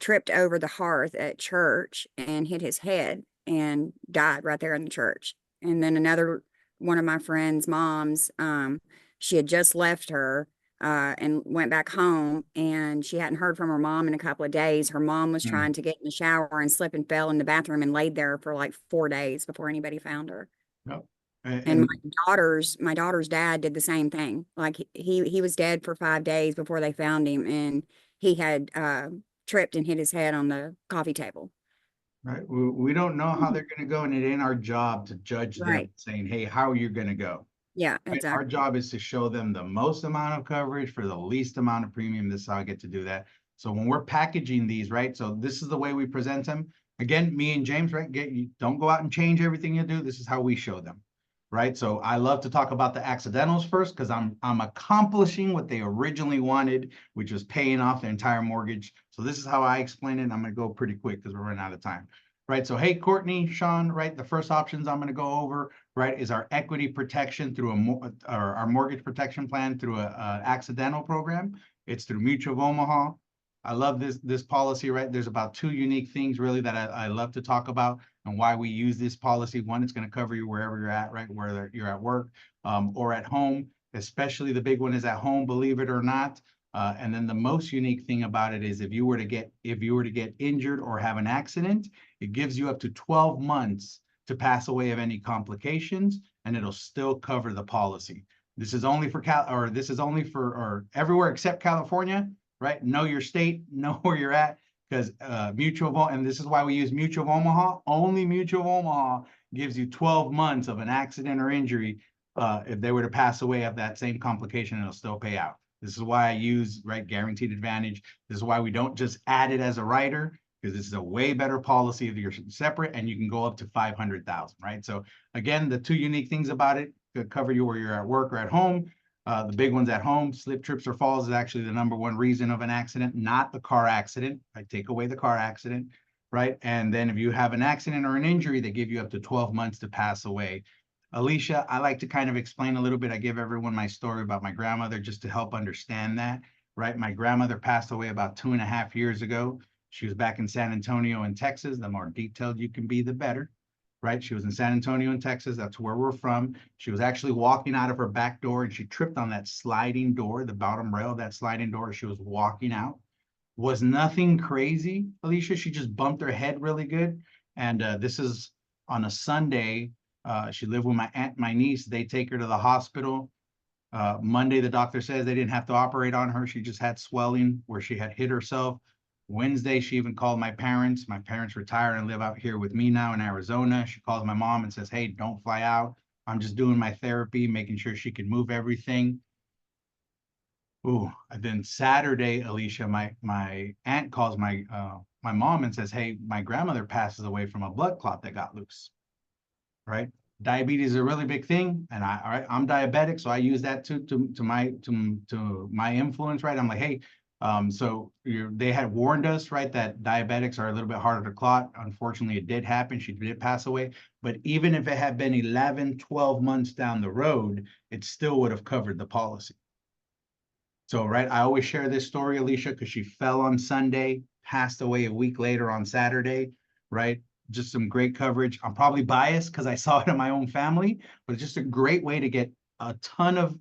tripped over the hearth at church and hit his head and died right there in the church. And then another one of my friend's moms, she had just left her and went back home, and she hadn't heard from her mom in a couple of days. Her mom was trying to get in the shower and slipped and fell in the bathroom and laid there for like 4 days before anybody found her. Yep. And my daughter's dad did the same thing. Like, he was dead for 5 days before they found him, and he had tripped and hit his head on the coffee table. right? We don't know how they're gonna go, and it ain't our job to judge them, Right. saying, hey, how are you gonna go? Yeah, Right? Our exactly. job is to show them the most amount of coverage for the least amount of premium. This is how I get to do that. So when we're packaging these, right? So this is the way we present them. Again, me and James, right? Don't go out and change everything you do. This is how we show them, right? So I love to talk about the accidentals first because I'm accomplishing what they originally wanted, which was paying off the entire mortgage. So this is how I explain it. I'm gonna go pretty quick because we're running out of time. Right. So hey, Courtney, Sean, right? The first options I'm going to go over, right, is our equity protection through or our mortgage protection plan through a accidental program. It's through Mutual of Omaha. I love this policy, right? There's about two unique things really that I love to talk about and why we use this policy. One, it's going to cover you wherever you're at, right? Whether you're at work or at home, especially the big one is at home, believe it or not. And then the most unique thing about it is if you were to get injured or have an accident, it gives you up to 12 months to pass away of any complications, and it'll still cover the policy. This is only for everywhere except California, right? Know your state, know where you're at, because and this is why we use Mutual of Omaha. Only Mutual of Omaha gives you 12 months of an accident or injury. If they were to pass away of that same complication, it'll still pay out. This is why I use, right, guaranteed advantage. This is why we don't just add it as a rider, because this is a way better policy if you're separate, and you can go up to 500,000, right? So again, the two unique things about it could cover you where you're at work or at home. The big ones at home, slip, trips, or falls is actually the #1 reason of an accident, not the car accident. I take away the car accident, right? And then if you have an accident or an injury, they give you up to 12 months to pass away. Alicia, I like to kind of explain a little bit. I give everyone my story about my grandmother just to help understand that, right? My grandmother passed away about 2.5 years ago. She was back in San Antonio in Texas. The more detailed you can be, the better, right? She was in San Antonio in Texas. That's where we're from. She was actually walking out of her back door and she tripped on that sliding door, the bottom rail of that sliding door. She was walking out. Was nothing crazy, Alicia. She just bumped her head really good. And this is on a Sunday. She lived with my aunt, my niece. They take her to the hospital. Monday, the doctor says they didn't have to operate on her. She just had swelling where she had hit herself. Wednesday, she even called my parents. My parents retired and live out here with me now in Arizona. She calls my mom and says, hey, don't fly out. I'm just doing my therapy, making sure she can move everything. Ooh, and then Saturday, Alicia, my aunt calls my mom and says, hey, my grandmother passes away from a blood clot that got loose, right? Diabetes is a really big thing, and I'm diabetic, so I use that to my influence, right? I'm like, hey, so they had warned us, right, that diabetics are a little bit harder to clot. Unfortunately, it did happen. She did pass away, but even if it had been 11, 12 months down the road, it still would have covered the policy. So, right, I always share this story, Alicia, because she fell on Sunday, passed away a week later on Saturday, right? Just some great coverage. I'm probably biased because I saw it in my own family, but it's just a great way to get a ton of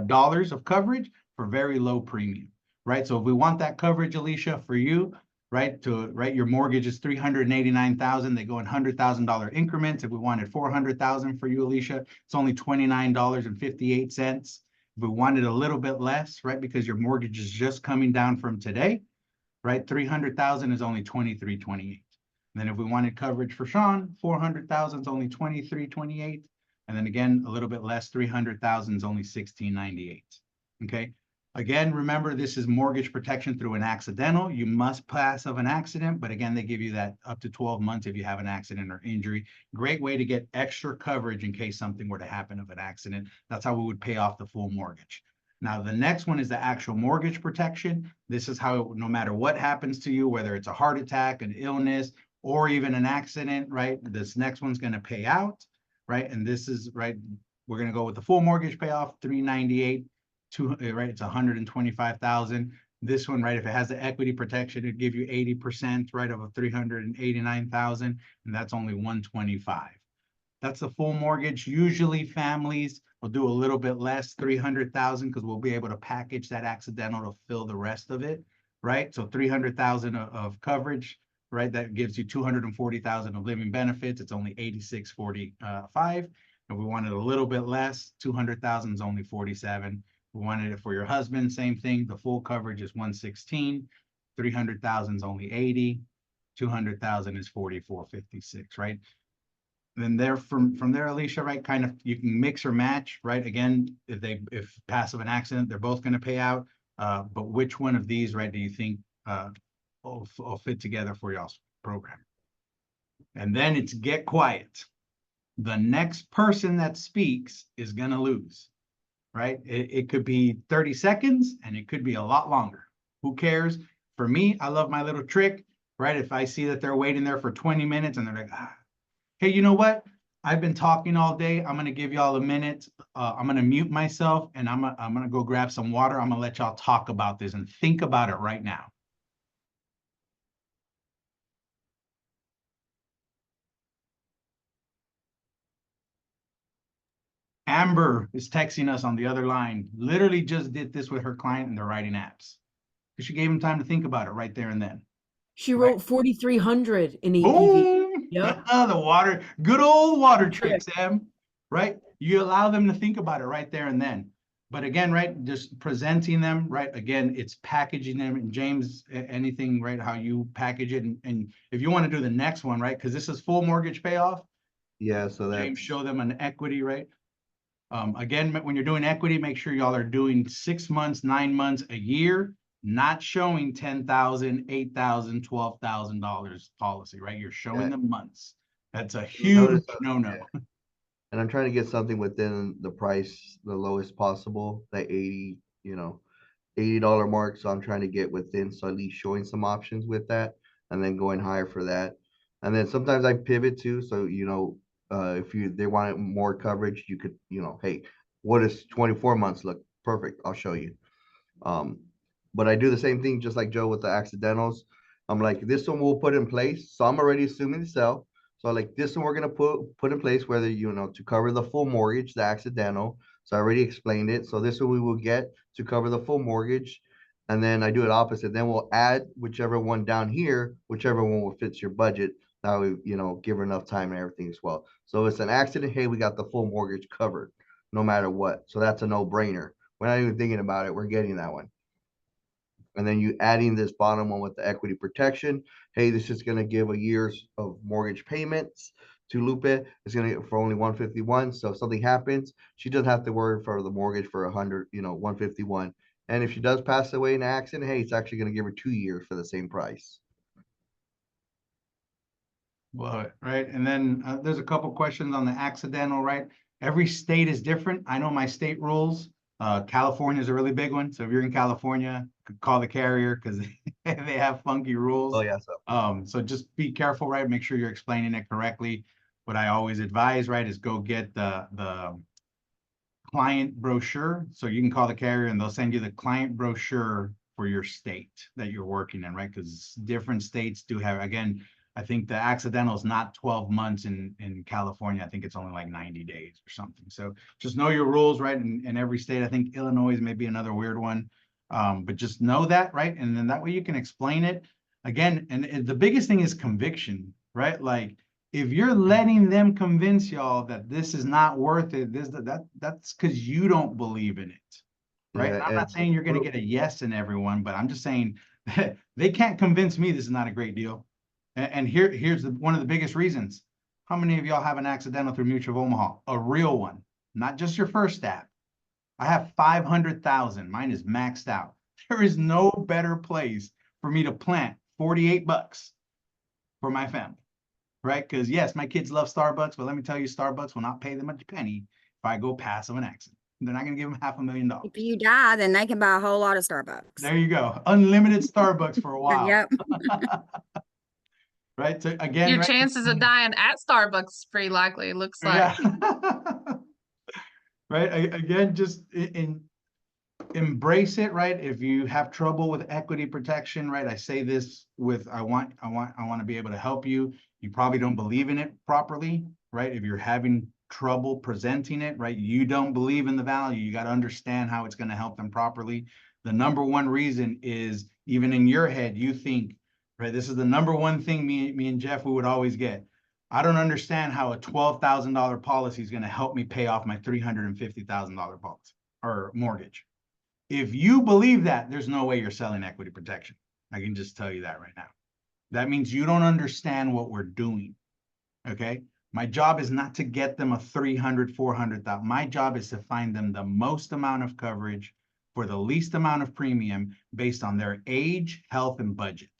dollars of coverage for very low premium, right? So if we want that coverage, Alicia, for you, right, your mortgage is 389,000. They go in $100,000 increments. If we wanted 400,000 for you, Alicia, it's only $29.58. If we wanted a little bit less, right, because your mortgage is just coming down from today, right, 300,000 is only 23.28. And then if we wanted coverage for Sean, 400,000 is only 23.28. And then again, a little bit less, 300,000 is only 16.98. Okay. Again, remember, this is mortgage protection through an accidental. You must pass of an accident, but again, they give you that up to 12 months if you have an accident or injury. Great way to get extra coverage in case something were to happen of an accident. That's how we would pay off the full mortgage. Now, the next one is the actual mortgage protection. This is how, no matter what happens to you, whether it's a heart attack, an illness, or even an accident, right? This next one's going to pay out, right? And this is, right, we're going to go with the full mortgage payoff, 398. Right, it's 125,000. This one, right, if it has the equity protection, it'd give you 80%, right, of a 389,000, and that's only 125. That's the full mortgage. Usually families will do a little bit less, 300,000, because we'll be able to package that accidental to fill the rest of it, right? So 300,000 of coverage, right? That gives you 240,000 of living benefits. It's only 86.45. If we wanted a little bit less, 200,000 is only 47. We wanted it for your husband, same thing. The full coverage is 116. 300,000 is only 80. 200,000 is 4456, right? Then there from there, Alicia, right? Kind of you can mix or match, right? Again, if passive and accident, they're both going to pay out. But which one of these, right, do you think will fit together for y'all's program? And then it's get quiet. The next person that speaks is going to lose, right? It could be 30 seconds and it could be a lot longer. Who cares? For me, I love my little trick, right? If I see that they're waiting there for 20 minutes and they're like, hey, you know what? I've been talking all day. I'm going to give y'all a minute. I'm going to mute myself and I'm going to go grab some water. I'm going to let y'all talk about this and think about it right now. Amber is texting us on the other line. Literally just did this with her client and they're writing apps. Because she gave him time to think about it right there and then. She Right. wrote 4,300 in APV. Boom! Yep. The water, good old water trick, Sam. Right? You allow them to think about it right there and then. But again, right, just presenting them, right? Again, it's packaging them. And James, anything, right, how you package it. And if you want to do the next one, right, because this is full mortgage payoff. Yeah, so that James, show them an equity, right? Again, when you're doing equity, make sure y'all are doing 6 months, 9 months, a year, not showing $10,000, $8,000, $12,000 policy, right? You're showing the months. That's a huge no-no. Yeah. And I'm trying to get something within the price, the lowest possible, that 80, $80 mark. So I'm trying to get within, so at least showing some options with that and then going higher for that. And then sometimes I pivot too. So, if they want more coverage, you could, hey, what does 24 months look? Perfect. I'll show you. But I do the same thing, just like Joe with the accidentals. I'm like, this one we'll put in place. So I'm already assuming to sell. So like this one we're gonna put in place, whether to cover the full mortgage, the accidental. So I already explained it. So this one we will get to cover the full mortgage. And then I do it opposite. Then we'll add whichever one down here, whichever one will fits your budget. That way, give her enough time and everything as well. So it's an accident. Hey, we got the full mortgage covered no matter what. So that's a no-brainer. We're not even thinking about it. We're getting that one. And then you adding this bottom one with the equity protection. Hey, this is going to give a year's of mortgage payments to Lupe. It's going to get for only 151. So if something happens, she doesn't have to worry for the mortgage for 100, 151. And if she does pass away in an accident, hey, it's actually going to give her 2 years for the same price. Well, right. And then there's a couple questions on the accidental, right? Every state is different. I know my state rules. California is a really big one. So if you're in California, call the carrier because they have funky rules. Oh, yeah. So just be careful, right? Make sure you're explaining it correctly. What I always advise, right, is go get the client brochure. So you can call the carrier and they'll send you the client brochure for your state that you're working in, right? Because different states do have, again, I think the accidental is not 12 months in California. I think it's only like 90 days or something. So just know your rules, right? In every state, I think Illinois may be another weird one. But just know that, right? And then that way you can explain it again. And the biggest thing is conviction, right? Like if you're letting them convince y'all that this is not worth it, that's because you don't believe in it, right? Yeah, I'm not saying you're going to get a yes in everyone, but I'm just saying they can't convince me this is not a great deal. And here's one of the biggest reasons. How many of y'all have an accidental through Mutual of Omaha? A real one, not just your first app. I have 500,000. Mine is maxed out. There is no better place for me to plant $48 for my family, right? Because yes, my kids love Starbucks, but let me tell you, Starbucks will not pay them a penny if I go passive an accident. They're not going to give them $500,000. If you die, then they can buy a whole lot of Starbucks. There you go. Unlimited Starbucks for a while. Yep. Right. So again, Your right? chances of dying at Starbucks is pretty likely, it looks like. Yeah. Right. Again, just embrace it, right? If you have trouble with equity protection, right? I say this with I want to be able to help you. You probably don't believe in it properly, right? If you're having trouble presenting it, right? You don't believe in the value. You got to understand how it's going to help them properly. The number one reason is even in your head, you think, right? This is the number one thing me and Jeff we would always get. I don't understand how a $12,000 policy is going to help me pay off my $350,000 policy or mortgage. If you believe that, there's no way you're selling equity protection. I can just tell you that right now. That means you don't understand what we're doing. Okay. My job is not to get them a 300, 400,000. My job is to find them the most amount of coverage for the least amount of premium based on their age, health, and budget.